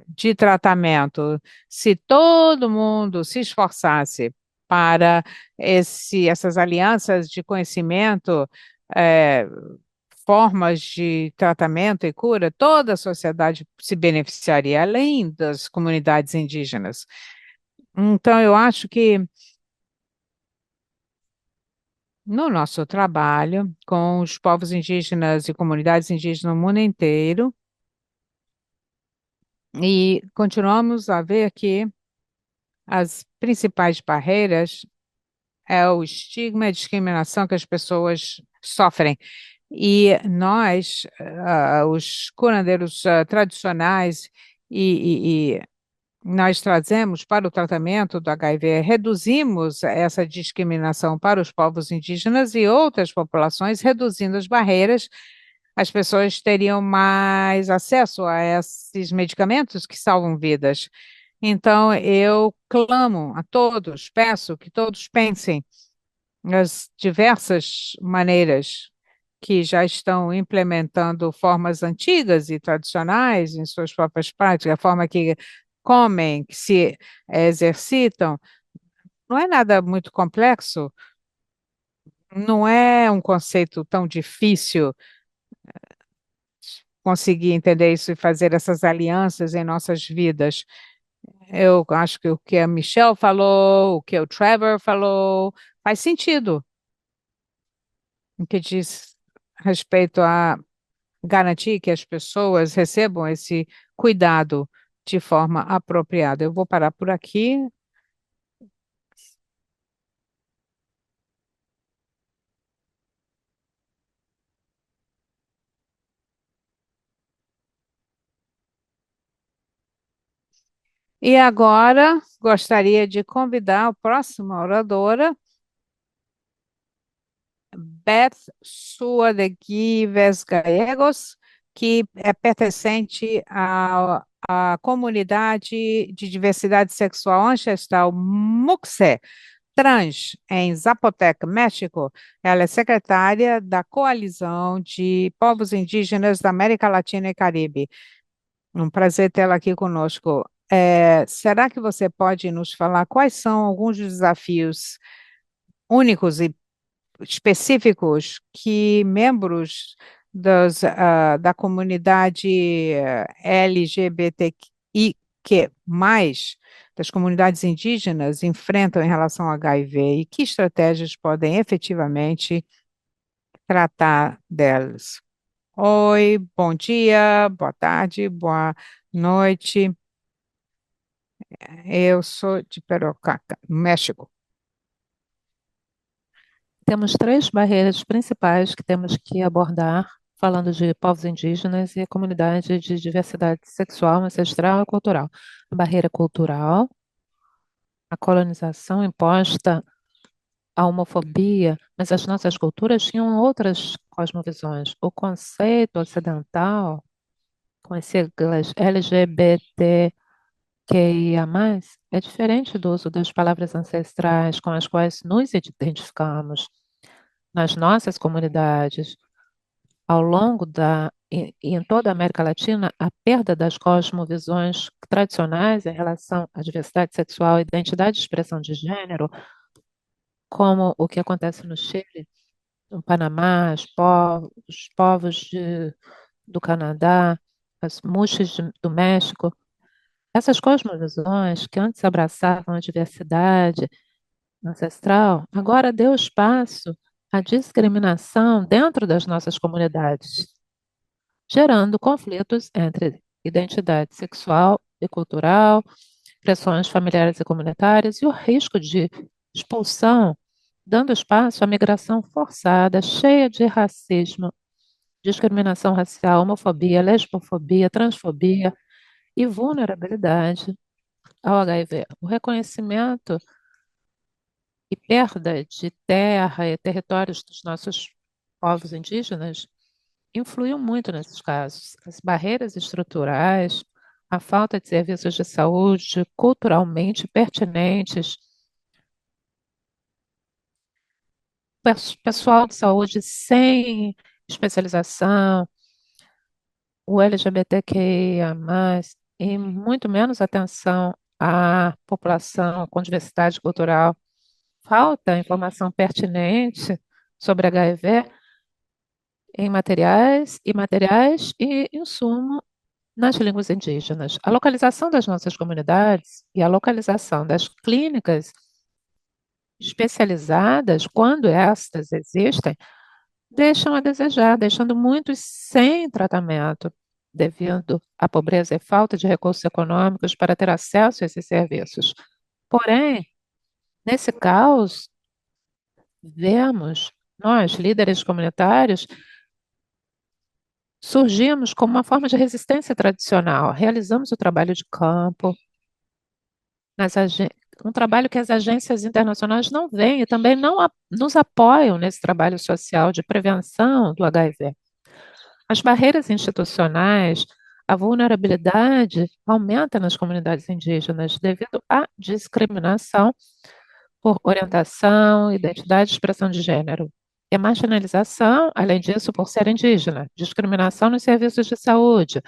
de tratamento. Se todo mundo se esforçasse para essas alianças de conhecimento, eh, formas de tratamento e cura, toda a sociedade se beneficiaria, além das comunidades indígenas. Então, eu acho que no nosso trabalho com os povos indígenas e comunidades indígenas no mundo inteiro, e continuamos a ver que as principais barreiras é o estigma e a discriminação que as pessoas sofrem. E nós, os curandeiros tradicionais, e nós trazemos para o tratamento do HIV, reduzimos essa discriminação para os povos indígenas e outras populações, reduzindo as barreiras, as pessoas teriam mais acesso a esses medicamentos que salvam vidas. Então, eu clamo a todos, peço que todos pensem nas diversas maneiras que já estão implementando formas antigas e tradicionais em suas próprias práticas, a forma que comem, que se exercitam. Não é nada muito complexo, não é um conceito tão difícil conseguir entender isso e fazer essas alianças em nossas vidas. Eu acho que o que a Michelle falou, o que o Trevor falou, faz sentido, o que diz respeito a garantir que as pessoas recebam esse cuidado de forma apropriada. Eu vou parar por aqui. E agora gostaria de convidar a próxima oradora, Beth Sua de Gives Gallegos, que é pertencente à comunidade de diversidade sexual ancestral MUXE, Trans, em Zapoteca, México. Ela é secretária da Coalizão de Povos Indígenas da América Latina e Caribe. Um prazer tê-la aqui conosco. Será que você pode nos falar quais são alguns dos desafios únicos e específicos que membros da comunidade LGBTIQ+, das comunidades indígenas, enfrentam em relação ao HIV e que estratégias podem efetivamente tratar delas? Oi, bom dia, boa tarde, boa noite. Eu sou de Perocaca, México. Temos três barreiras principais que temos que abordar, falando de povos indígenas e comunidade de diversidade sexual, ancestral e cultural. A barreira cultural, a colonização imposta, a homofobia, mas as nossas culturas tinham outras cosmovisões. O conceito ocidental, com as siglas LGBTQIA+, é diferente do uso das palavras ancestrais com as quais nos identificamos nas nossas comunidades. Ao longo e em toda a América Latina, a perda das cosmovisões tradicionais em relação à diversidade sexual e identidade de expressão de gênero, como o que acontece no Chile, no Panamá, os povos do Canadá, as muxes do México, essas cosmovisões que antes abraçavam a diversidade ancestral, agora deu espaço à discriminação dentro das nossas comunidades, gerando conflitos entre identidade sexual e cultural, pressões familiares e comunitárias e o risco de expulsão, dando espaço à migração forçada, cheia de racismo, discriminação racial, homofobia, lesbofobia, transfobia e vulnerabilidade ao HIV. O reconhecimento e perda de terra e territórios dos nossos povos indígenas influiu muito nesses casos. As barreiras estruturais, a falta de serviços de saúde culturalmente pertinentes, pessoal de saúde sem especialização, o LGBTQIA+, e muito menos atenção à população com diversidade cultural Falta informação pertinente sobre HIV em materiais, imateriais e insumo nas línguas indígenas. A localização das nossas comunidades e a localização das clínicas especializadas, quando estas existem, deixam a desejar, deixando muitos sem tratamento, devido à pobreza e falta de recursos econômicos para ter acesso a esses serviços. Porém, nesse caos, vemos nós, líderes comunitários, surgimos como uma forma de resistência tradicional. Realizamos o trabalho de campo, um trabalho que as agências internacionais não veem e também não nos apoiam nesse trabalho social de prevenção do HIV. As barreiras institucionais, a vulnerabilidade aumenta nas comunidades indígenas devido à discriminação por orientação, identidade e expressão de gênero. E a marginalização, além disso, por ser indígena, discriminação nos serviços de saúde,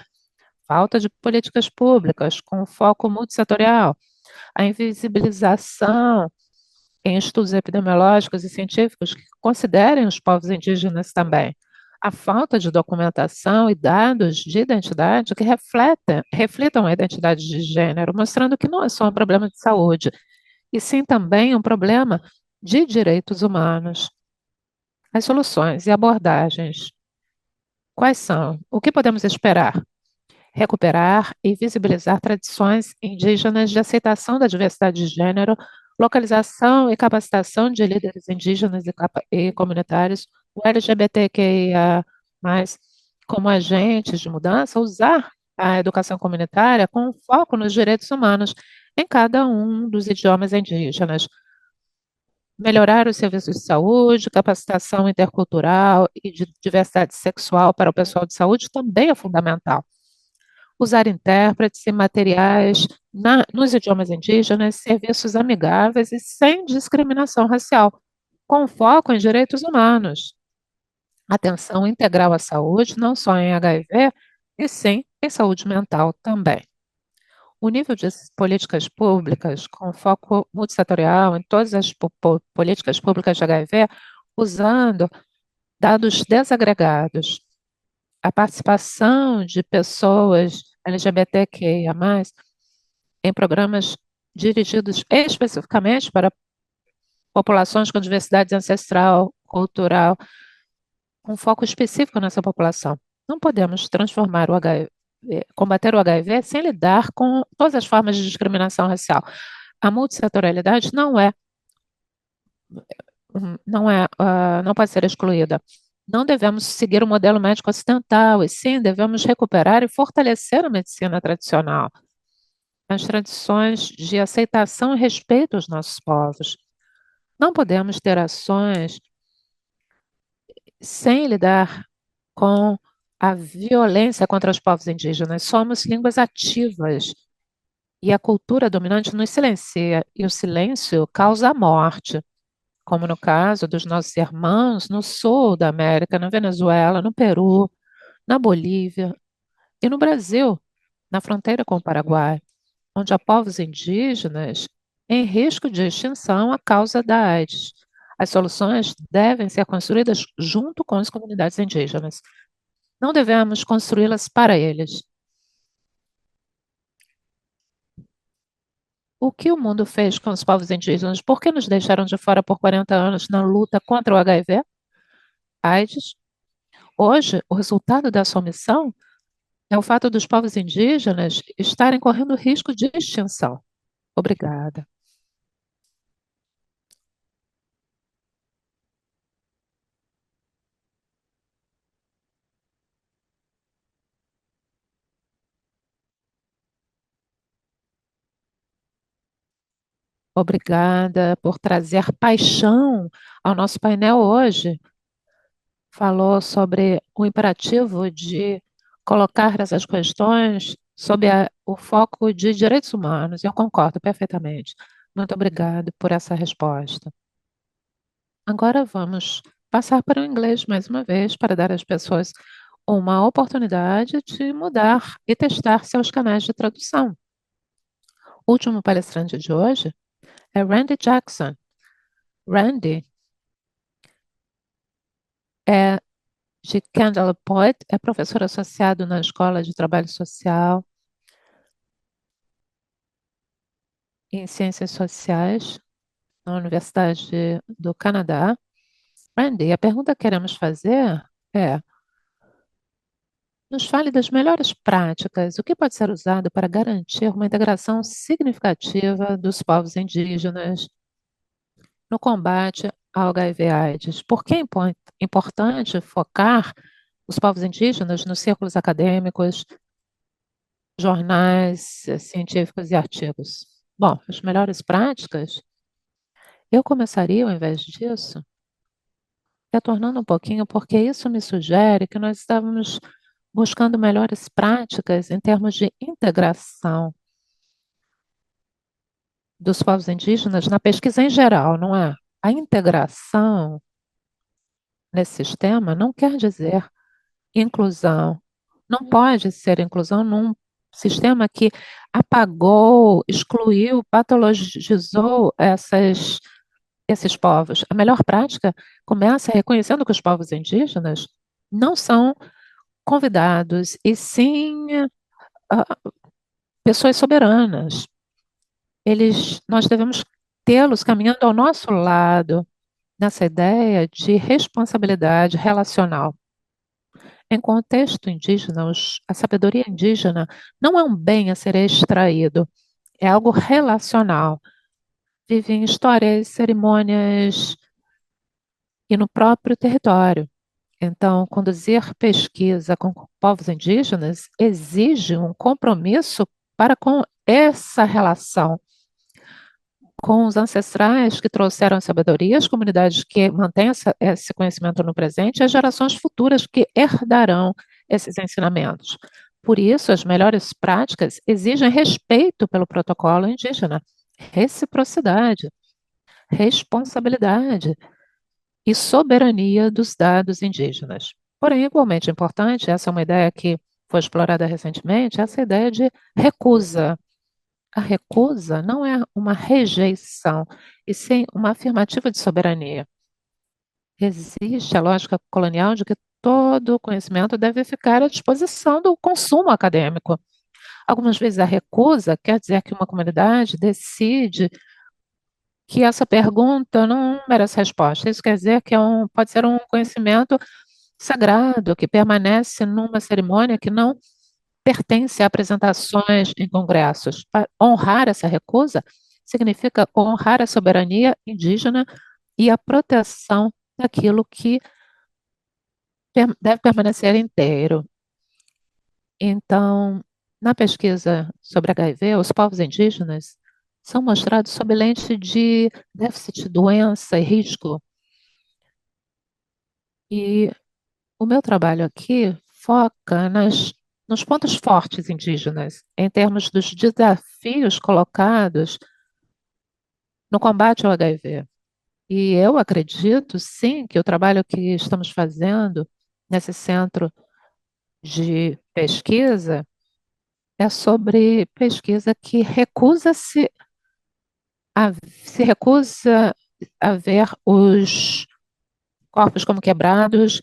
falta de políticas públicas com foco multissetorial, a invisibilização em estudos epidemiológicos e científicos que considerem os povos indígenas também. A falta de documentação e dados de identidade que reflitam a identidade de gênero, mostrando que não é só um problema de saúde, e sim também um problema de direitos humanos. As soluções e abordagens, quais são? O que podemos esperar? Recuperar e visibilizar tradições indígenas de aceitação da diversidade de gênero, localização e capacitação de líderes indígenas e comunitários, o LGBTQIA+, como agentes de mudança, usar a educação comunitária com foco nos direitos humanos em cada um dos idiomas indígenas, melhorar os serviços de saúde, capacitação intercultural e de diversidade sexual para o pessoal de saúde também é fundamental. Usar intérpretes e materiais nos idiomas indígenas, serviços amigáveis e sem discriminação racial, com foco em direitos humanos. Atenção integral à saúde, não só em HIV, e sim em saúde mental também. O nível de políticas públicas, com foco multissetorial em todas as políticas públicas de HIV, usando dados desagregados, a participação de pessoas LGBTQIA+, em programas dirigidos especificamente para populações com diversidade ancestral, cultural, com foco específico nessa população. Não podemos transformar o HIV, combater o HIV sem lidar com todas as formas de discriminação racial. A multissetorialidade não pode ser excluída. Não devemos seguir o modelo médico ocidental, e sim devemos recuperar e fortalecer a medicina tradicional, as tradições de aceitação e respeito aos nossos povos. Não podemos ter ações sem lidar com a violência contra os povos indígenas. Somos línguas ativas e a cultura dominante nos silencia, e o silêncio causa a morte, como no caso dos nossos irmãos no sul da América, na Venezuela, no Peru, na Bolívia e no Brasil, na fronteira com o Paraguai, onde há povos indígenas em risco de extinção a causa da AIDS. As soluções devem ser construídas junto com as comunidades indígenas. Não devemos construí-las para eles. O que o mundo fez com os povos indígenas? Por que nos deixaram de fora por 40 anos na luta contra o HIV, AIDS? Hoje, o resultado dessa omissão é o fato dos povos indígenas estarem correndo risco de extinção. Obrigada. Obrigada por trazer paixão ao nosso painel hoje. Falou sobre o imperativo de colocar essas questões sob o foco de direitos humanos. Eu concordo perfeitamente. Muito obrigado por essa resposta. Agora vamos passar para o inglês mais uma vez, para dar às pessoas uma oportunidade de mudar e testar seus canais de tradução. O último palestrante de hoje é Randy Jackson, Randy é de Kendall Point, é professor associado na Escola de Trabalho Social e em Ciências Sociais na Universidade do Canadá. Randy, a pergunta que queremos fazer é: nos fale das melhores práticas, o que pode ser usado para garantir uma integração significativa dos povos indígenas no combate ao HIV/AIDS? Por que é importante focar os povos indígenas nos círculos acadêmicos, jornais científicos e artigos? Bom, as melhores práticas, eu começaria, ao invés disso, retornando um pouquinho, porque isso me sugere que nós estávamos buscando melhores práticas em termos de integração dos povos indígenas na pesquisa em geral, não é? A integração nesse sistema não quer dizer inclusão. Não pode ser inclusão num sistema que apagou, excluiu, patologizou esses povos. A melhor prática começa reconhecendo que os povos indígenas não são convidados, e sim ah, pessoas soberanas. Nós devemos tê-los caminhando ao nosso lado nessa ideia de responsabilidade relacional. Em contexto indígena, a sabedoria indígena não é um bem a ser extraído, é algo relacional. Vive em histórias, cerimônias e no próprio território. Então, conduzir pesquisa com povos indígenas exige um compromisso para com essa relação com os ancestrais que trouxeram a sabedoria, as comunidades que mantêm esse conhecimento no presente e as gerações futuras que herdarão esses ensinamentos. Por isso, as melhores práticas exigem respeito pelo protocolo indígena, reciprocidade, responsabilidade e soberania dos dados indígenas. Porém, igualmente importante, essa é uma ideia que foi explorada recentemente, essa ideia de recusa. A recusa não é uma rejeição, e sim uma afirmativa de soberania. Existe a lógica colonial de que todo o conhecimento deve ficar à disposição do consumo acadêmico. Algumas vezes a recusa quer dizer que uma comunidade decide que essa pergunta não merece resposta. Isso quer dizer que pode ser um conhecimento sagrado que permanece numa cerimônia que não pertence a apresentações em congressos. Honrar essa recusa significa honrar a soberania indígena e a proteção daquilo que deve permanecer inteiro. Então, na pesquisa sobre HIV, os povos indígenas são mostrados sob lente de déficit, doença e risco. E o meu trabalho aqui foca nos pontos fortes indígenas, em termos dos desafios colocados no combate ao HIV. E eu acredito, sim, que o trabalho que estamos fazendo nesse centro de pesquisa é sobre pesquisa que se recusa a ver os corpos como quebrados.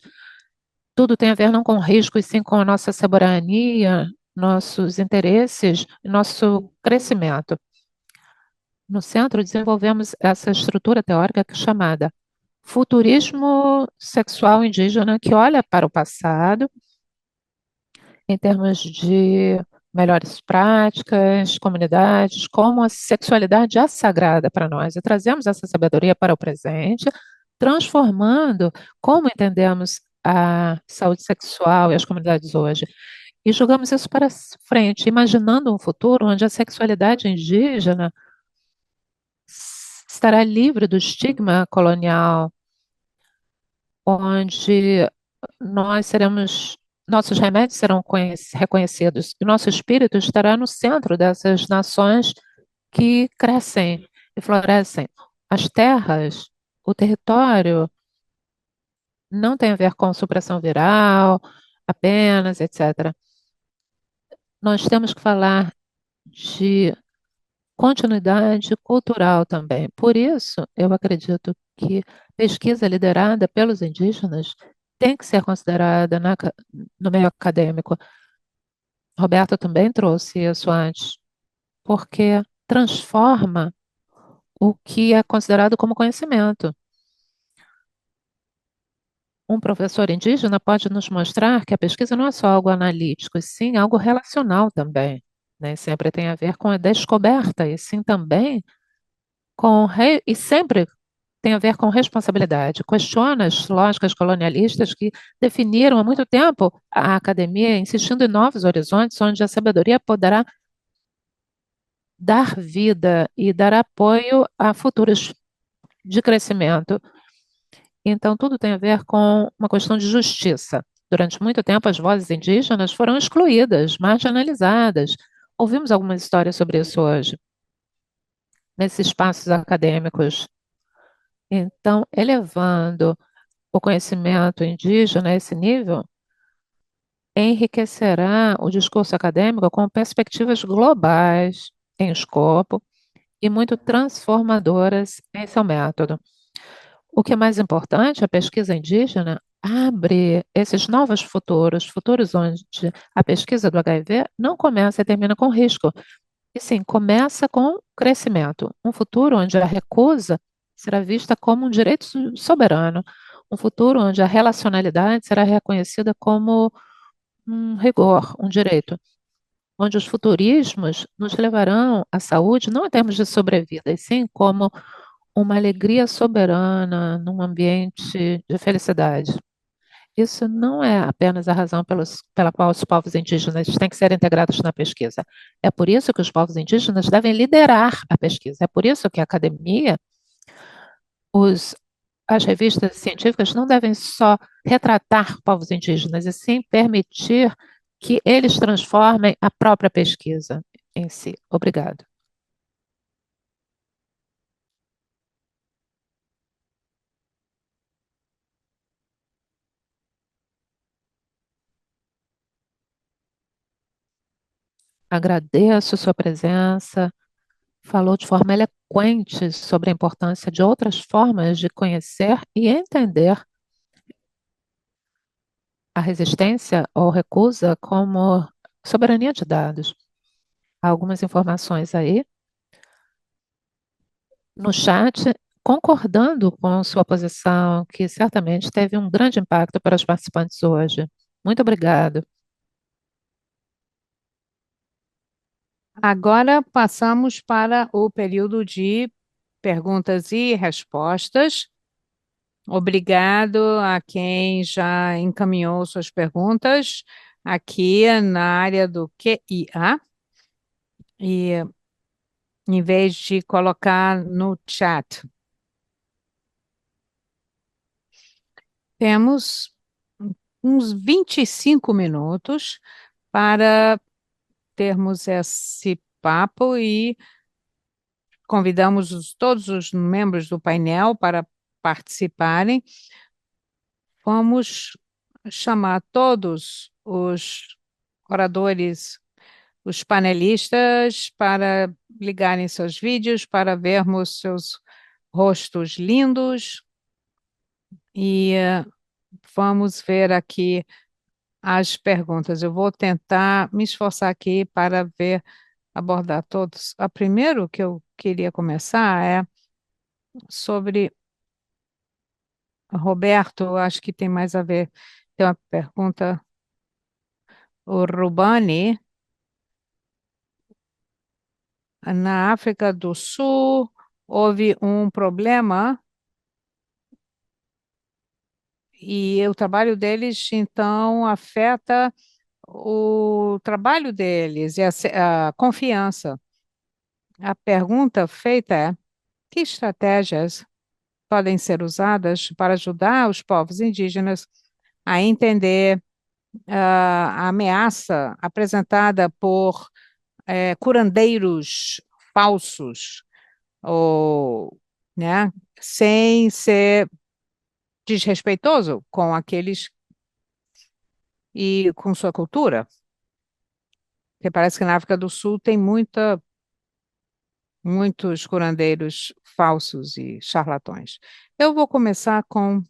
Tudo tem a ver não com risco, e sim com a nossa soberania, nossos interesses e nosso crescimento. No centro, desenvolvemos essa estrutura teórica que é chamada futurismo sexual indígena, que olha para o passado em termos de melhores práticas, comunidades, como a sexualidade é sagrada para nós. E trazemos essa sabedoria para o presente, transformando como entendemos a saúde sexual e as comunidades hoje. E jogamos isso para frente, imaginando um futuro onde a sexualidade indígena estará livre do estigma colonial, onde nossos remédios serão reconhecidos e nosso espírito estará no centro dessas nações que crescem e florescem. As terras, o território, não tem a ver com supressão viral apenas, etc. Nós temos que falar de continuidade cultural também. Por isso, eu acredito que pesquisa liderada pelos indígenas tem que ser considerada no meio acadêmico. Roberto também trouxe isso antes, porque transforma o que é considerado como conhecimento. Um professor indígena pode nos mostrar que a pesquisa não é só algo analítico, e sim algo relacional também, né? Sempre tem a ver com a descoberta, e sim também e sempre tem a ver com responsabilidade. Questiona as lógicas colonialistas que definiram há muito tempo a academia, insistindo em novos horizontes, onde a sabedoria poderá dar vida e dar apoio a futuros de crescimento. Então, tudo tem a ver com uma questão de justiça. Durante muito tempo, as vozes indígenas foram excluídas, marginalizadas. Ouvimos algumas histórias sobre isso hoje, nesses espaços acadêmicos. Então, elevando o conhecimento indígena a esse nível, enriquecerá o discurso acadêmico com perspectivas globais em escopo e muito transformadoras em seu método. O que é mais importante, a pesquisa indígena abre esses novos futuros, futuros onde a pesquisa do HIV não começa e termina com risco, e sim começa com crescimento. Um futuro onde a recusa será vista como um direito soberano, um futuro onde a relacionalidade será reconhecida como um rigor, um direito, onde os futurismos nos levarão à saúde não em termos de sobrevida, e sim como uma alegria soberana num ambiente de felicidade. Isso não é apenas a razão pela qual os povos indígenas têm que ser integrados na pesquisa. É por isso que os povos indígenas devem liderar a pesquisa. É por isso que a academia, os, as revistas científicas não devem só retratar povos indígenas, e sim permitir que eles transformem a própria pesquisa em si. Obrigado. Agradeço sua presença. Falou de forma eloquente sobre a importância de outras formas de conhecer e entender a resistência ou recusa como soberania de dados. Há algumas informações aí no chat concordando com sua posição, que certamente teve um grande impacto para os participantes hoje. Muito obrigado. Agora passamos para o período de perguntas e respostas. Obrigado a quem já encaminhou suas perguntas aqui na área do QIA. E em vez de colocar no chat, temos uns 25 minutos para termos esse papo e convidamos todos os membros do painel para participarem. Vamos chamar todos os oradores, os panelistas, para ligarem seus vídeos, para vermos seus rostos lindos e vamos ver aqui as perguntas. Eu vou tentar me esforçar aqui para ver, abordar todos. A primeiro que eu queria começar é sobre Roberto, acho que tem mais a ver. Tem uma pergunta, o Rubani, na África do Sul, houve um problema e o trabalho deles, então, afeta o trabalho deles e a confiança. A pergunta feita é: que estratégias podem ser usadas para ajudar os povos indígenas a entender a ameaça apresentada por curandeiros falsos, ou, né, sem ser desrespeitoso com aqueles e com sua cultura? Porque parece que na África do Sul tem muita muitos curandeiros falsos e charlatões. Eu vou começar com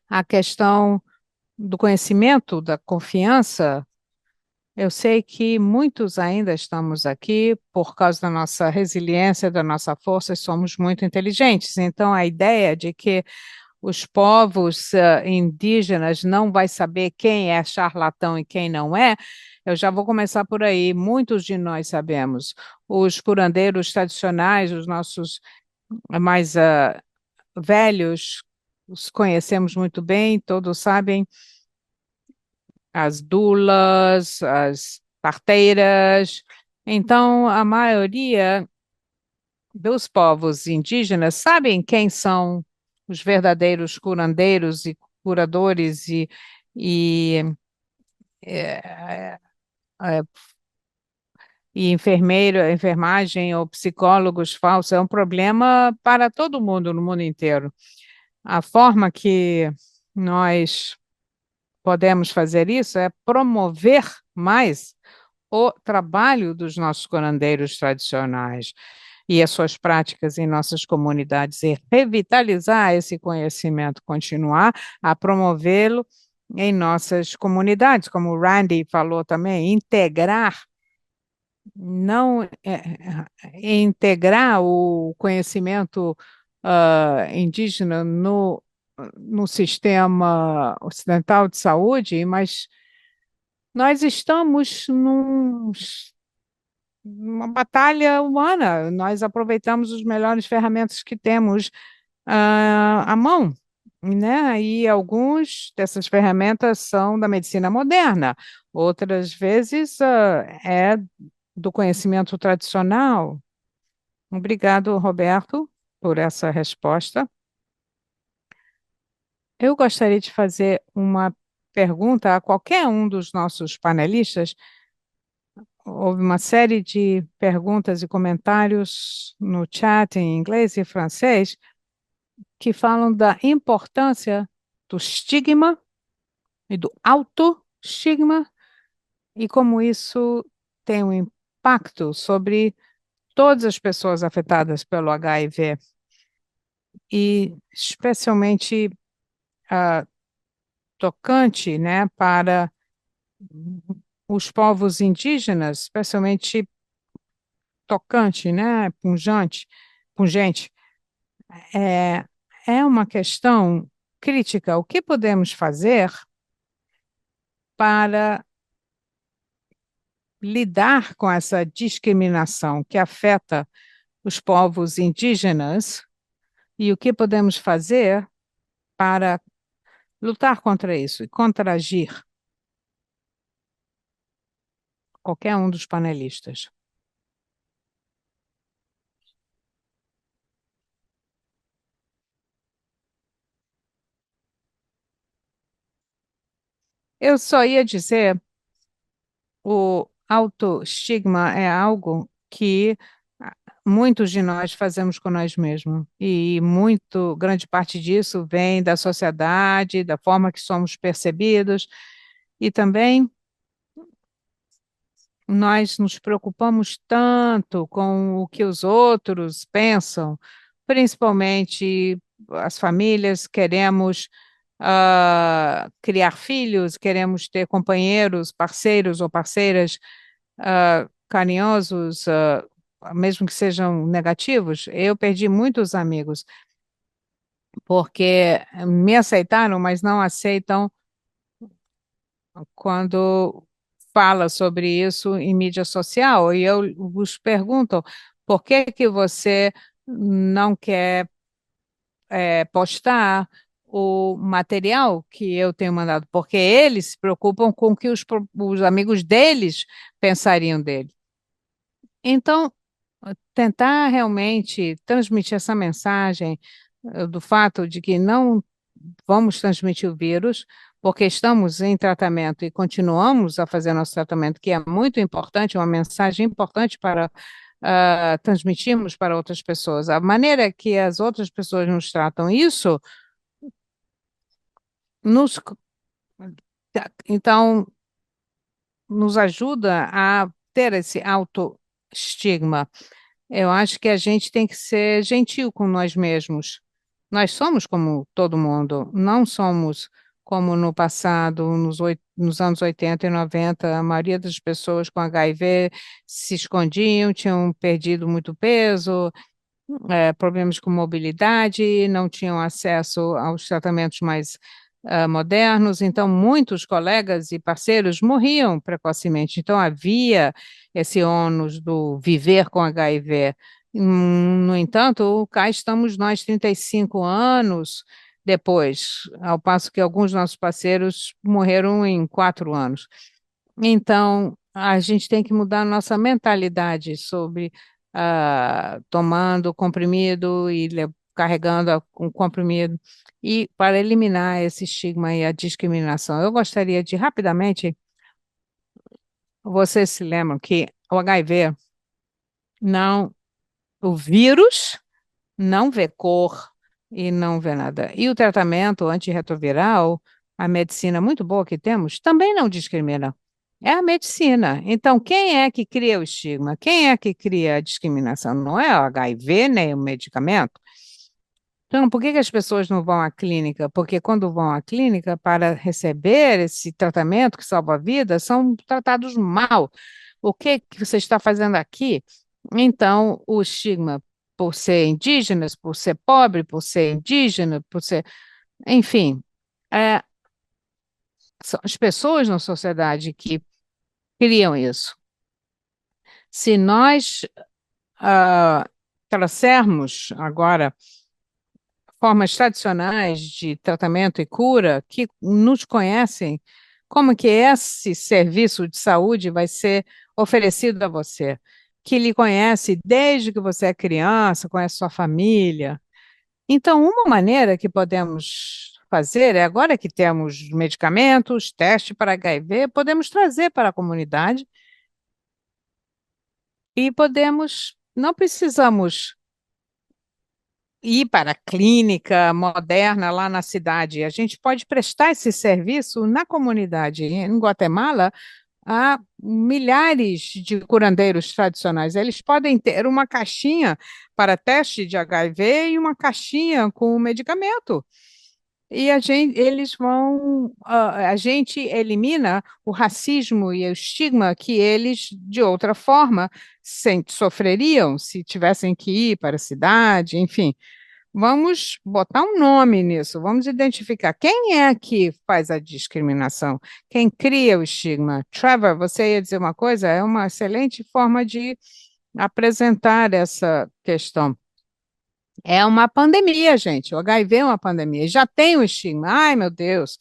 a questão do conhecimento, da confiança. Eu sei que muitos ainda estamos aqui por causa da nossa resiliência, da nossa força, e somos muito inteligentes. Então, a ideia de que os povos indígenas não vai saber quem é charlatão e quem não é, eu já vou começar por aí. Muitos de nós sabemos. Os curandeiros tradicionais, os nossos mais velhos, os conhecemos muito bem, todos sabem, as dulas, as parteiras. Então, a maioria dos povos indígenas sabem quem são os verdadeiros curandeiros e curadores e, eh, eh, e enfermagem ou psicólogos falsos. É um problema para todo mundo no mundo inteiro. A forma que nós podemos fazer isso é promover mais o trabalho dos nossos curandeiros tradicionais e as suas práticas em nossas comunidades e revitalizar esse conhecimento, continuar a promovê-lo em nossas comunidades, como o Randy falou também, integrar, não integrar o conhecimento indígena no sistema ocidental de saúde, mas nós estamos numa batalha humana. Nós aproveitamos os melhores ferramentas que temos à mão, né? E algumas dessas ferramentas são da medicina moderna, outras vezes é do conhecimento tradicional. Obrigado, Roberto, por essa resposta. Eu gostaria de fazer uma pergunta a qualquer um dos nossos panelistas. Houve uma série de perguntas e comentários no chat em inglês e francês que falam da importância do estigma e do autoestigma e como isso tem um impacto sobre todas as pessoas afetadas pelo HIV e especialmente ah, tocante, né, para os povos indígenas, especialmente tocante, né, pungente. É, é uma questão crítica. O que podemos fazer para lidar com essa discriminação que afeta os povos indígenas e o que podemos fazer para lutar contra isso e contragir qualquer um dos panelistas? Eu só ia dizer, o autoestigma é algo que muitos de nós fazemos com nós mesmos, e muito grande parte disso vem da sociedade, da forma que somos percebidos, e também nós nos preocupamos tanto com o que os outros pensam, principalmente as famílias, queremos criar filhos, queremos ter companheiros, parceiros ou parceiras carinhosos, mesmo que sejam negativos. Eu perdi muitos amigos porque me aceitaram, mas não aceitam quando fala sobre isso em mídia social. E eu vos pergunto, por que que você não quer postar o material que eu tenho mandado? Porque eles se preocupam com o que os amigos deles pensariam dele. Então, tentar realmente transmitir essa mensagem do fato de que não vamos transmitir o vírus, porque estamos em tratamento e continuamos a fazer nosso tratamento, que é muito importante, uma mensagem importante para transmitirmos para outras pessoas. A maneira que as outras pessoas nos tratam, isso nos, então, nos ajuda a ter esse autoestigma. Eu acho que a gente tem que ser gentil com nós mesmos. Nós somos como todo mundo, não somos como no passado, nos anos 80 e 90, a maioria das pessoas com HIV se escondiam, tinham perdido muito peso, problemas com mobilidade, não tinham acesso aos tratamentos mais modernos, então muitos colegas e parceiros morriam precocemente. Então havia esse ônus do viver com HIV. No entanto, cá estamos nós, 35 anos depois, ao passo que alguns dos nossos parceiros morreram em 4 anos. Então, a gente tem que mudar a nossa mentalidade sobre tomando comprimido e carregando um comprimido e para eliminar esse estigma e a discriminação. Eu gostaria de rapidamente, vocês se lembram que o HIV não, o vírus não vê cor e não vê nada. E o tratamento antirretroviral, a medicina muito boa que temos, também não discrimina. É a medicina. Então, quem é que cria o estigma? Quem é que cria a discriminação? Não é o HIV nem o medicamento. Então, por que que as pessoas não vão à clínica? Porque quando vão à clínica para receber esse tratamento que salva a vida, são tratados mal. O que que você está fazendo aqui? Então, o estigma por ser indígenas, por ser pobre, por ser indígena, por ser, enfim, é, são as pessoas na sociedade que criam isso. Se nós ah, trouxermos agora formas tradicionais de tratamento e cura que nos conhecem, como que esse serviço de saúde vai ser oferecido a você, que lhe conhece desde que você é criança, conhece sua família. Então, uma maneira que podemos fazer é, agora que temos medicamentos, teste para HIV, podemos trazer para a comunidade e podemos, não precisamos ir para a clínica moderna lá na cidade. A gente pode prestar esse serviço na comunidade. Em Guatemala, há milhares de curandeiros tradicionais. Eles podem ter uma caixinha para teste de HIV e uma caixinha com o medicamento. E a gente elimina o racismo e o estigma que eles, de outra forma, sofreriam se tivessem que ir para a cidade, enfim. Vamos botar um nome nisso, vamos identificar quem é que faz a discriminação, quem cria o estigma. Trevor, você ia dizer uma coisa? É uma excelente forma de apresentar essa questão. É uma pandemia, gente. O HIV é uma pandemia. Já tem o estigma. Ai, meu Deus,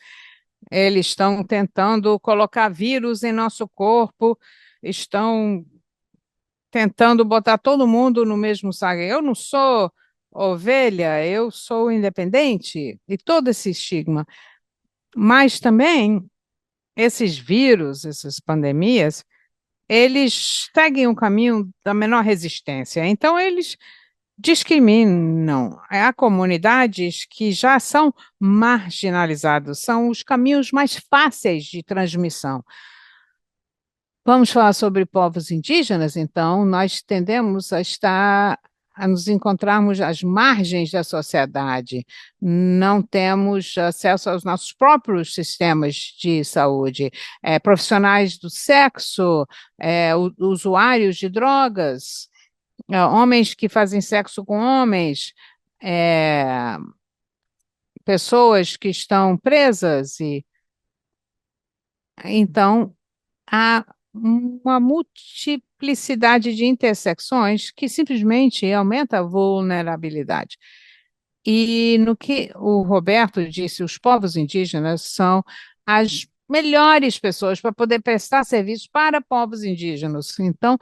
eles estão tentando colocar vírus em nosso corpo, estão tentando botar todo mundo no mesmo saco. Eu não sou ovelha, eu sou independente, e todo esse estigma. Mas também esses vírus, essas pandemias, eles seguem o caminho da menor resistência. Então, eles discriminam. Há comunidades que já são marginalizadas, são os caminhos mais fáceis de transmissão. Vamos falar sobre povos indígenas, então, nós tendemos a nos encontrarmos às margens da sociedade, não temos acesso aos nossos próprios sistemas de saúde, profissionais do sexo, usuários de drogas, homens que fazem sexo com homens, é, pessoas que estão presas, e então há uma multiplicidade de intersecções que simplesmente aumenta a vulnerabilidade. E no que o Roberto disse, os povos indígenas são as melhores pessoas para poder prestar serviços para povos indígenas. Então,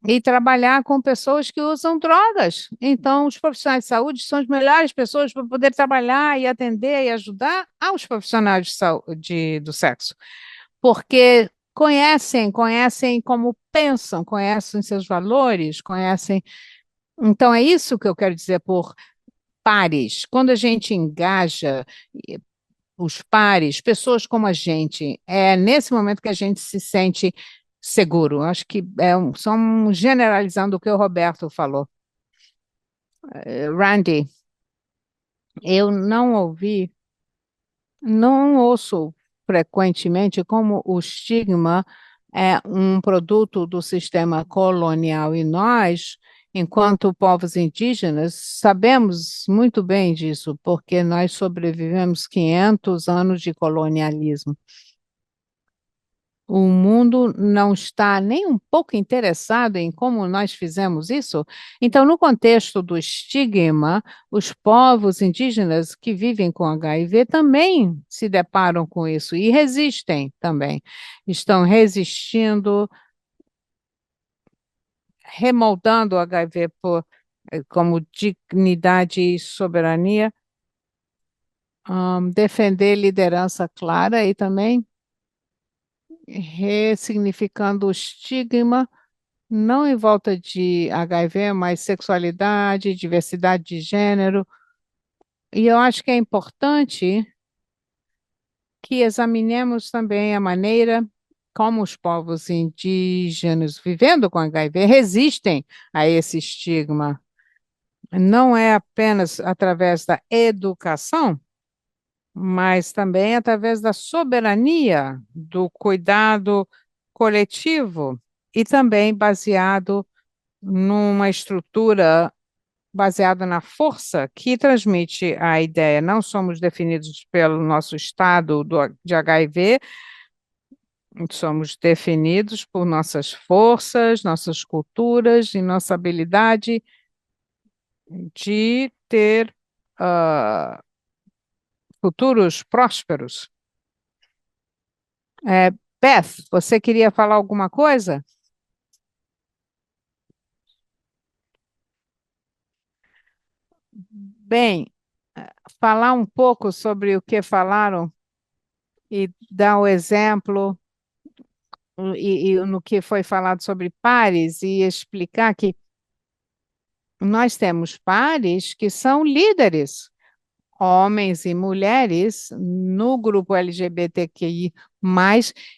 e trabalhar com pessoas que usam drogas. Então, os profissionais de saúde são as melhores pessoas para poder trabalhar e atender e ajudar aos profissionais de saúde, do sexo, porque conhecem como pensam, conhecem seus valores, conhecem. Então, é isso que eu quero dizer por pares. Quando a gente engaja os pares, pessoas como a gente, é nesse momento que a gente se sente seguro. Acho que só generalizando o que o Roberto falou. Randy, eu não ouço frequentemente como o estigma é um produto do sistema colonial e nós, enquanto povos indígenas, sabemos muito bem disso, porque nós sobrevivemos 500 anos de colonialismo. O mundo não está nem um pouco interessado em como nós fizemos isso. Então, no contexto do estigma, os povos indígenas que vivem com HIV também se deparam com isso e resistem também. Estão resistindo, remoldando o HIV como dignidade e soberania, defender liderança clara e também ressignificando o estigma não em volta de HIV, mas sexualidade, diversidade de gênero. E eu acho que é importante que examinemos também a maneira como os povos indígenas vivendo com HIV resistem a esse estigma. Não é apenas através da educação, mas também através da soberania, do cuidado coletivo e também baseado numa estrutura baseada na força que transmite a ideia. Não somos definidos pelo nosso estado de HIV, somos definidos por nossas forças, nossas culturas e nossa habilidade de ter ah, futuros prósperos. É, Beth, você queria falar alguma coisa? Bem, falar um pouco sobre o que falaram e dar o exemplo e no que foi falado sobre pares e explicar que nós temos pares que são líderes, homens e mulheres, no grupo LGBTQI+,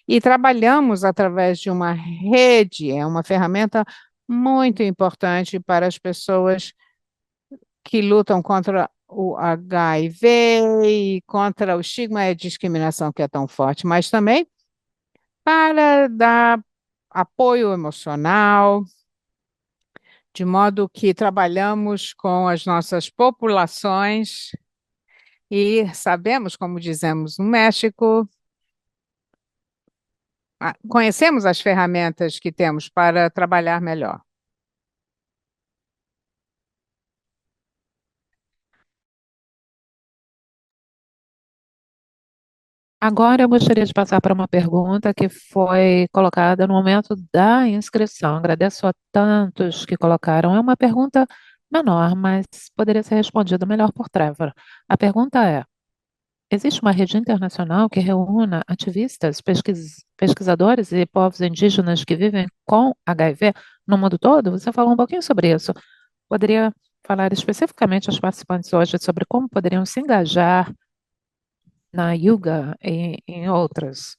e trabalhamos através de uma rede, é uma ferramenta muito importante para as pessoas que lutam contra o HIV e contra o estigma e a discriminação que é tão forte, mas também para dar apoio emocional, de modo que trabalhamos com as nossas populações e sabemos, como dizemos no México, conhecemos as ferramentas que temos para trabalhar melhor. Agora eu gostaria de passar para uma pergunta que foi colocada no momento da inscrição. Agradeço a tantos que colocaram. É uma pergunta menor, mas poderia ser respondida melhor por Trevor. A pergunta é: existe uma rede internacional que reúna ativistas, pesquisadores e povos indígenas que vivem com HIV no mundo todo? Você falou um pouquinho sobre isso. Poderia falar especificamente aos participantes hoje sobre como poderiam se engajar na Yuga e em outras?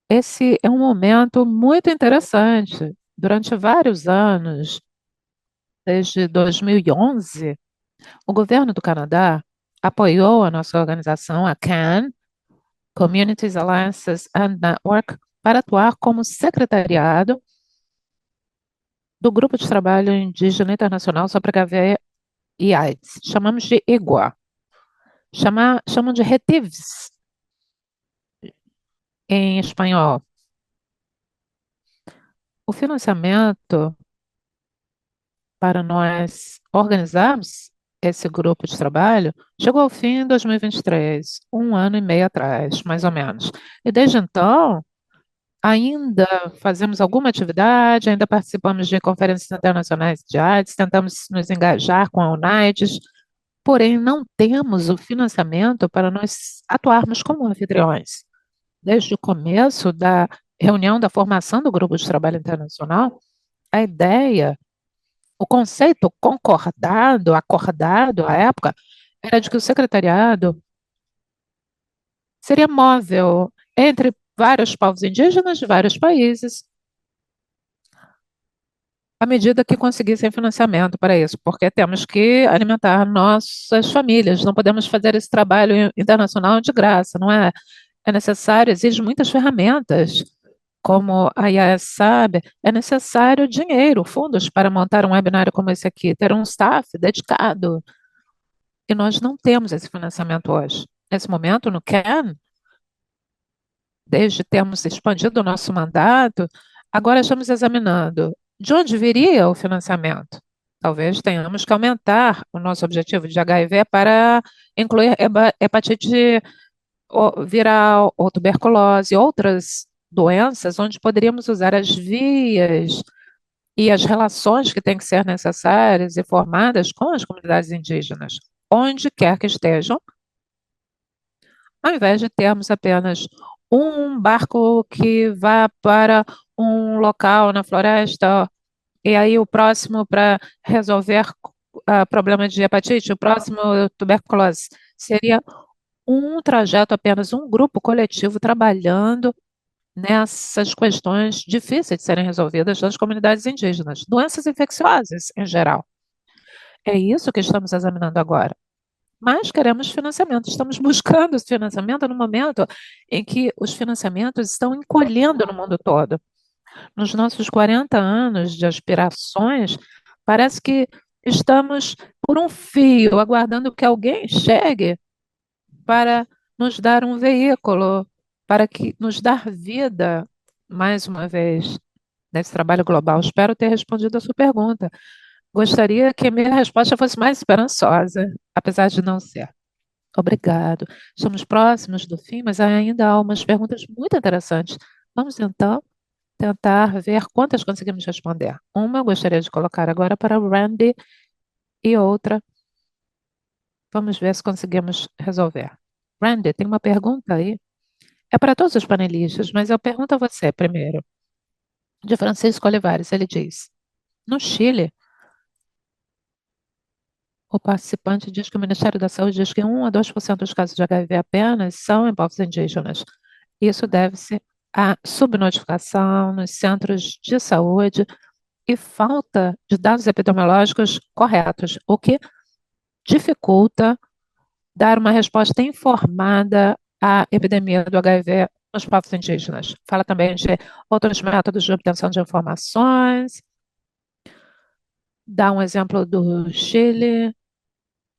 Esse é um momento muito interessante. Durante vários anos, desde 2011, o governo do Canadá apoiou a nossa organização, a CAN, Communities Alliances and Network, para atuar como secretariado do Grupo de Trabalho Indígena Internacional sobre HIV e AIDS. Chamamos de EGUA. Chamam de RETIVS em espanhol. O financiamento para nós organizarmos esse grupo de trabalho chegou ao fim em 2023, um ano e meio atrás, mais ou menos. E desde então, ainda fazemos alguma atividade, ainda participamos de conferências internacionais de AIDS, tentamos nos engajar com a UNAIDS, porém não temos o financiamento para nós atuarmos como anfitriões. Desde o começo da reunião da formação do Grupo de Trabalho Internacional, a ideia, o conceito concordado, acordado à época, era de que o secretariado seria móvel entre vários povos indígenas de vários países, à medida que conseguissem financiamento para isso, porque temos que alimentar nossas famílias, não podemos fazer esse trabalho internacional de graça, não é? É necessário, exige muitas ferramentas. Como a IAS sabe, é necessário dinheiro, fundos para montar um webinário como esse aqui, ter um staff dedicado. E nós não temos esse financiamento hoje. Nesse momento, no CAN, desde termos expandido o nosso mandato, agora estamos examinando de onde viria o financiamento. Talvez tenhamos que aumentar o nosso objetivo de HIV para incluir hepatite viral ou tuberculose, outras doenças onde poderíamos usar as vias e as relações que têm que ser necessárias e formadas com as comunidades indígenas, onde quer que estejam, ao invés de termos apenas um barco que vá para um local na floresta e aí o próximo para resolver problema de hepatite, o próximo tuberculose. Seria um trajeto, apenas um grupo coletivo trabalhando nessas questões difíceis de serem resolvidas nas comunidades indígenas, doenças infecciosas em geral. É isso que estamos examinando agora. Mas queremos financiamento, estamos buscando financiamento no momento em que os financiamentos estão encolhendo no mundo todo. Nos nossos 40 anos de aspirações, parece que estamos por um fio, aguardando que alguém chegue para nos dar um veículo, para que nos dar vida, mais uma vez, nesse trabalho global. Espero ter respondido a sua pergunta. Gostaria que a minha resposta fosse mais esperançosa, apesar de não ser. Obrigado. Estamos próximos do fim, mas ainda há umas perguntas muito interessantes. Vamos então tentar ver quantas conseguimos responder. Uma eu gostaria de colocar agora para o Randy e outra, vamos ver se conseguimos resolver. Randy, tem uma pergunta aí. É para todos os panelistas, mas eu pergunto a você primeiro. De Francisco Olivares, ele diz: no Chile, o participante diz que o Ministério da Saúde diz que 1 a 2% dos casos de HIV apenas são em povos indígenas. Isso deve-se à subnotificação nos centros de saúde e falta de dados epidemiológicos corretos, o que dificulta dar uma resposta informada à epidemia do HIV nos povos indígenas. Fala também de outros métodos de obtenção de informações, dá um exemplo do Chile,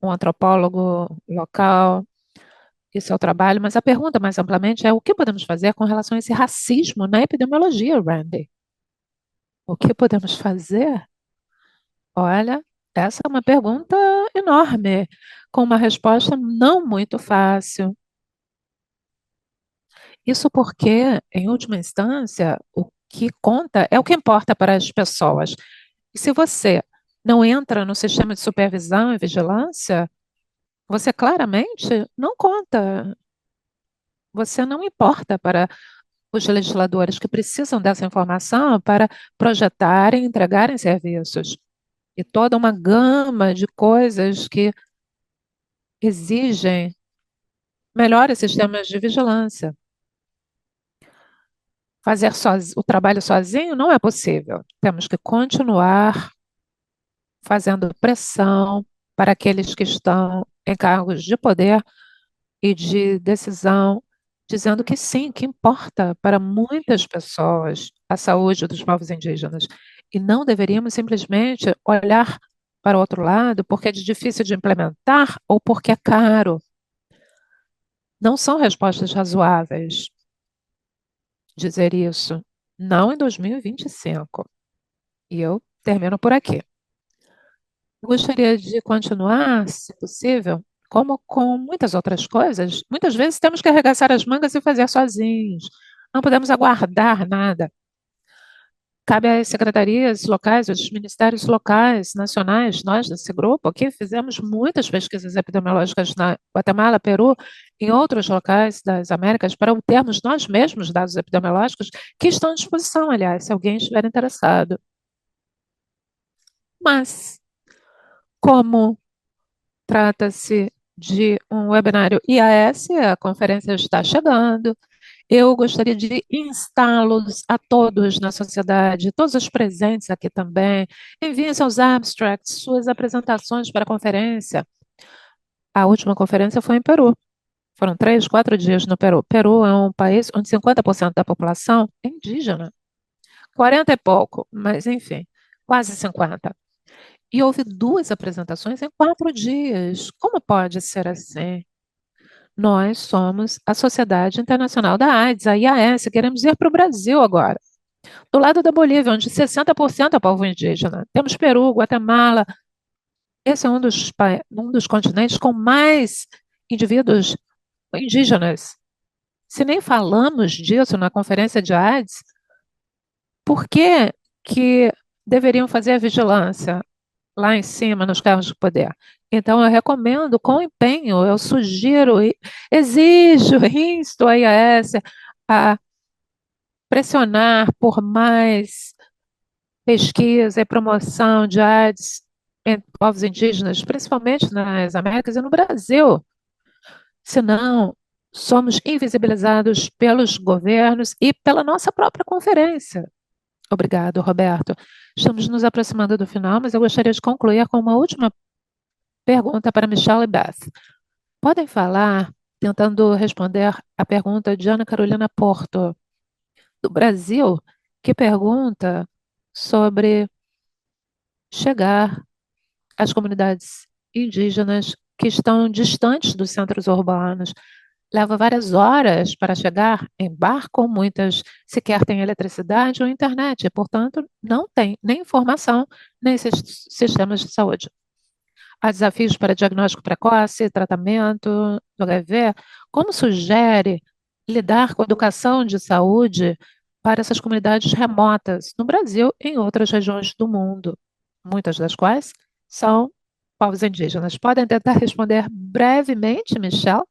um antropólogo local e seu trabalho, mas a pergunta mais amplamente é o que podemos fazer com relação a esse racismo na epidemiologia, Randy? O que podemos fazer? Olha, essa é uma pergunta enorme, com uma resposta não muito fácil. Isso porque, em última instância, o que conta é o que importa para as pessoas. E se você não entra no sistema de supervisão e vigilância, você claramente não conta. Você não importa para os legisladores que precisam dessa informação para projetarem e entregarem serviços. E toda uma gama de coisas que exigem melhores sistemas de vigilância. Fazer o trabalho sozinho não é possível. Temos que continuar fazendo pressão para aqueles que estão em cargos de poder e de decisão, dizendo que sim, que importa para muitas pessoas a saúde dos povos indígenas. E não deveríamos simplesmente olhar para o outro lado porque é difícil de implementar ou porque é caro. Não são respostas razoáveis dizer isso. Não em 2025. E eu termino por aqui. Gostaria de continuar, se possível, como com muitas outras coisas. Muitas vezes temos que arregaçar as mangas e fazer sozinhos. Não podemos aguardar nada. Cabe às secretarias locais, aos ministérios locais, nacionais, nós desse grupo aqui fizemos muitas pesquisas epidemiológicas na Guatemala, Peru, em outros locais das Américas, para obtermos nós mesmos dados epidemiológicos que estão à disposição, aliás, se alguém estiver interessado. Mas, como trata-se de um webinário IAS, a conferência está chegando Eu gostaria de instá-los a todos na sociedade, todos os presentes aqui também. Enviem seus abstracts, suas apresentações para a conferência. A última conferência foi em Peru. Foram 3, 4 dias no Peru. Peru é um país onde 50% da população é indígena. 40 é pouco, mas enfim, quase 50. E houve 2 apresentações em 4 dias. Como pode ser assim? Nós somos a Sociedade Internacional da AIDS, a IAS. Queremos ir para o Brasil agora. Do lado da Bolívia, onde 60% é povo indígena. Temos Peru, Guatemala. Esse é um dos continentes com mais indivíduos indígenas. Se nem falamos disso na conferência de AIDS, por que que deveriam fazer a vigilância lá em cima nos cargos de poder? Então, eu recomendo com empenho, eu sugiro, exijo, insto a IAS a pressionar por mais pesquisa e promoção de AIDS entre povos indígenas, principalmente nas Américas e no Brasil. Senão, somos invisibilizados pelos governos e pela nossa própria conferência. Obrigado, Roberto. Estamos nos aproximando do final, mas eu gostaria de concluir com uma última pergunta para Michelle e Beth. Podem falar, tentando responder a pergunta de Ana Carolina Porto, do Brasil, que pergunta sobre chegar às comunidades indígenas que estão distantes dos centros urbanos. Leva várias horas para chegar em barco, muitas sequer têm eletricidade ou internet, e, portanto, não tem nem informação, nem sistemas de saúde. Há desafios para diagnóstico precoce, tratamento do HIV. Como sugere lidar com a educação de saúde para essas comunidades remotas no Brasil e em outras regiões do mundo, muitas das quais são povos indígenas? Podem tentar responder brevemente, Michelle?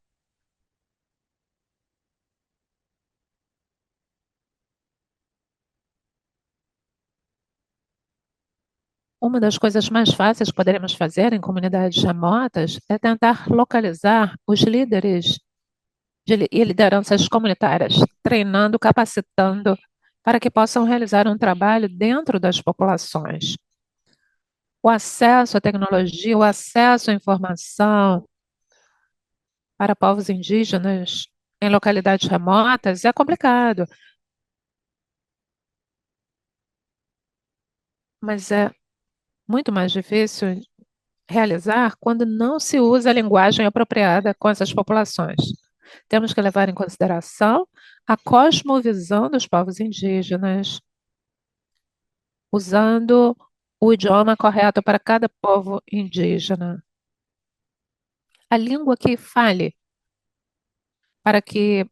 Uma das coisas mais fáceis que poderemos fazer em comunidades remotas é tentar localizar os líderes e lideranças comunitárias, treinando, capacitando para que possam realizar um trabalho dentro das populações. O acesso à tecnologia, o acesso à informação para povos indígenas em localidades remotas é complicado, mas é muito mais difícil realizar quando não se usa a linguagem apropriada com essas populações. Temos que levar em consideração a cosmovisão dos povos indígenas, usando o idioma correto para cada povo indígena. A língua que fale, para que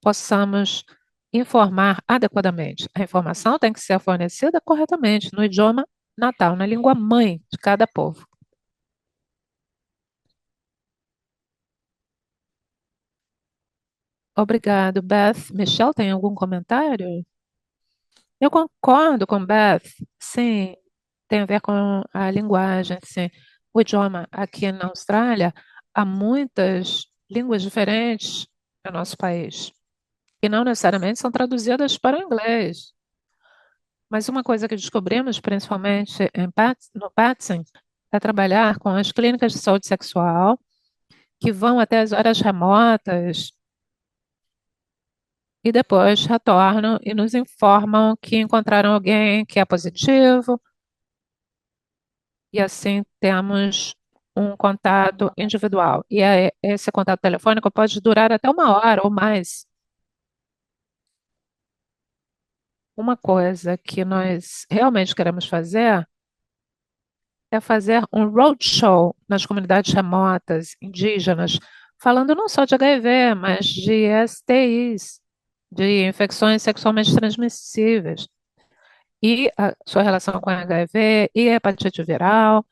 possamos informar adequadamente. A informação tem que ser fornecida corretamente no idioma natal, na língua mãe de cada povo. Obrigado, Beth. Michelle, tem algum comentário? Eu concordo com Beth. Sim, tem a ver com a linguagem, sim. O idioma aqui na Austrália, há muitas línguas diferentes no nosso país, e não necessariamente são traduzidas para o inglês. Mas uma coisa que descobrimos, principalmente no Patson, é trabalhar com as clínicas de saúde sexual, que vão até as áreas remotas e depois retornam e nos informam que encontraram alguém que é positivo, e assim temos um contato individual. E esse contato telefônico pode durar até 1 hora ou mais. Uma coisa que nós realmente queremos fazer é fazer um roadshow nas comunidades remotas, indígenas, falando não só de HIV, mas de STIs, de infecções sexualmente transmissíveis, e a sua relação com HIV e hepatite viral,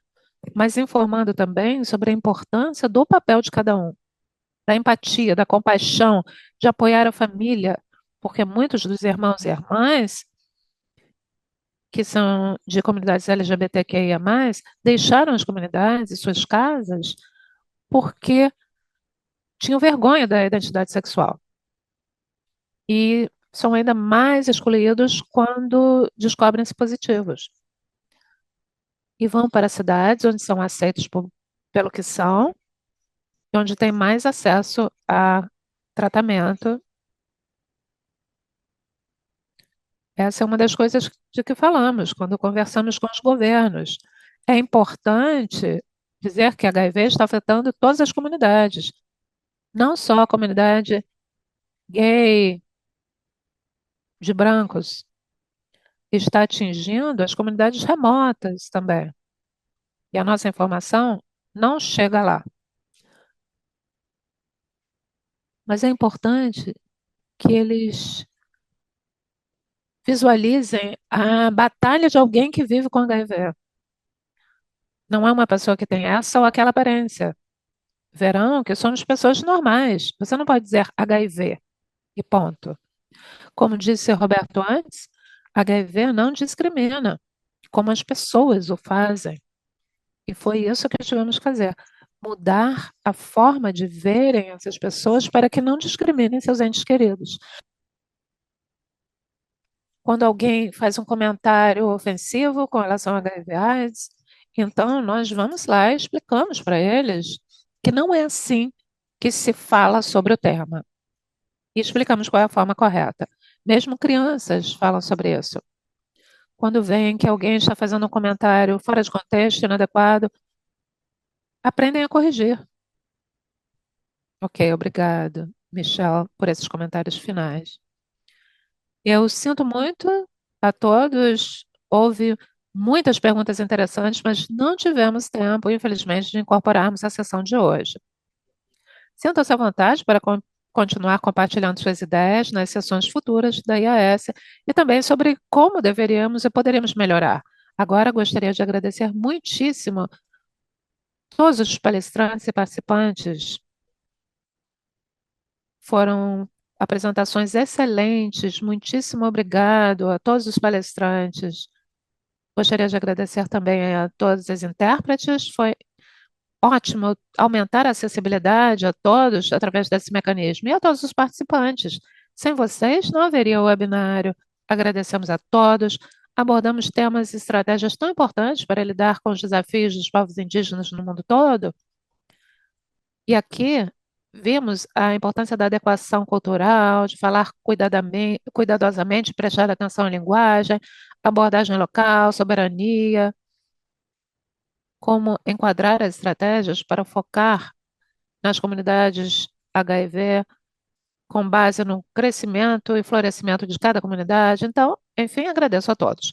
mas informando também sobre a importância do papel de cada um, da empatia, da compaixão, de apoiar a família, porque muitos dos irmãos e irmãs que são de comunidades LGBTQIA+, deixaram as comunidades e suas casas porque tinham vergonha da identidade sexual. e são ainda mais excluídos quando descobrem-se positivos. E vão para cidades onde são aceitos pelo que são, e onde tem mais acesso a tratamento. Essa é uma das coisas de que falamos quando conversamos com os governos. É importante dizer que HIV está afetando todas as comunidades, não só a comunidade gay, de brancos, está atingindo as comunidades remotas também. E a nossa informação não chega lá. Mas é importante que eles visualizem a batalha de alguém que vive com HIV. Não é uma pessoa que tem essa ou aquela aparência. Verão que somos pessoas normais. Você não pode dizer HIV e ponto. Como disse Roberto antes, HIV não discrimina, como as pessoas o fazem. E foi isso que tivemos que fazer. Mudar a forma de verem essas pessoas para que não discriminem seus entes queridos. Quando alguém faz um comentário ofensivo com relação a HIV/AIDS, então nós vamos lá e explicamos para eles que não é assim que se fala sobre o tema. E explicamos qual é a forma correta. Mesmo crianças falam sobre isso. Quando veem que alguém está fazendo um comentário fora de contexto, inadequado, aprendem a corrigir. Ok, obrigado, Michelle, por esses comentários finais. Eu sinto muito a todos. Houve muitas perguntas interessantes, mas não tivemos tempo, infelizmente, de incorporarmos a sessão de hoje. Sinta-se à vontade para continuar compartilhando suas ideias nas sessões futuras da IAS e também sobre como deveríamos e poderíamos melhorar. Agora, gostaria de agradecer muitíssimo todos os palestrantes e participantes. Foram apresentações excelentes. Muitíssimo obrigado a todos os palestrantes. Gostaria de agradecer também a todos os intérpretes. Foi ótimo aumentar a acessibilidade a todos através desse mecanismo e a todos os participantes. Sem vocês, não haveria o webinário. Agradecemos a todos. Abordamos temas e estratégias tão importantes para lidar com os desafios dos povos indígenas no mundo todo. E aqui vimos a importância da adequação cultural, de falar cuidadosamente, prestar atenção à linguagem, abordagem local, soberania, como enquadrar as estratégias para focar nas comunidades HIV, com base no crescimento e florescimento de cada comunidade. Então, enfim, agradeço a todos.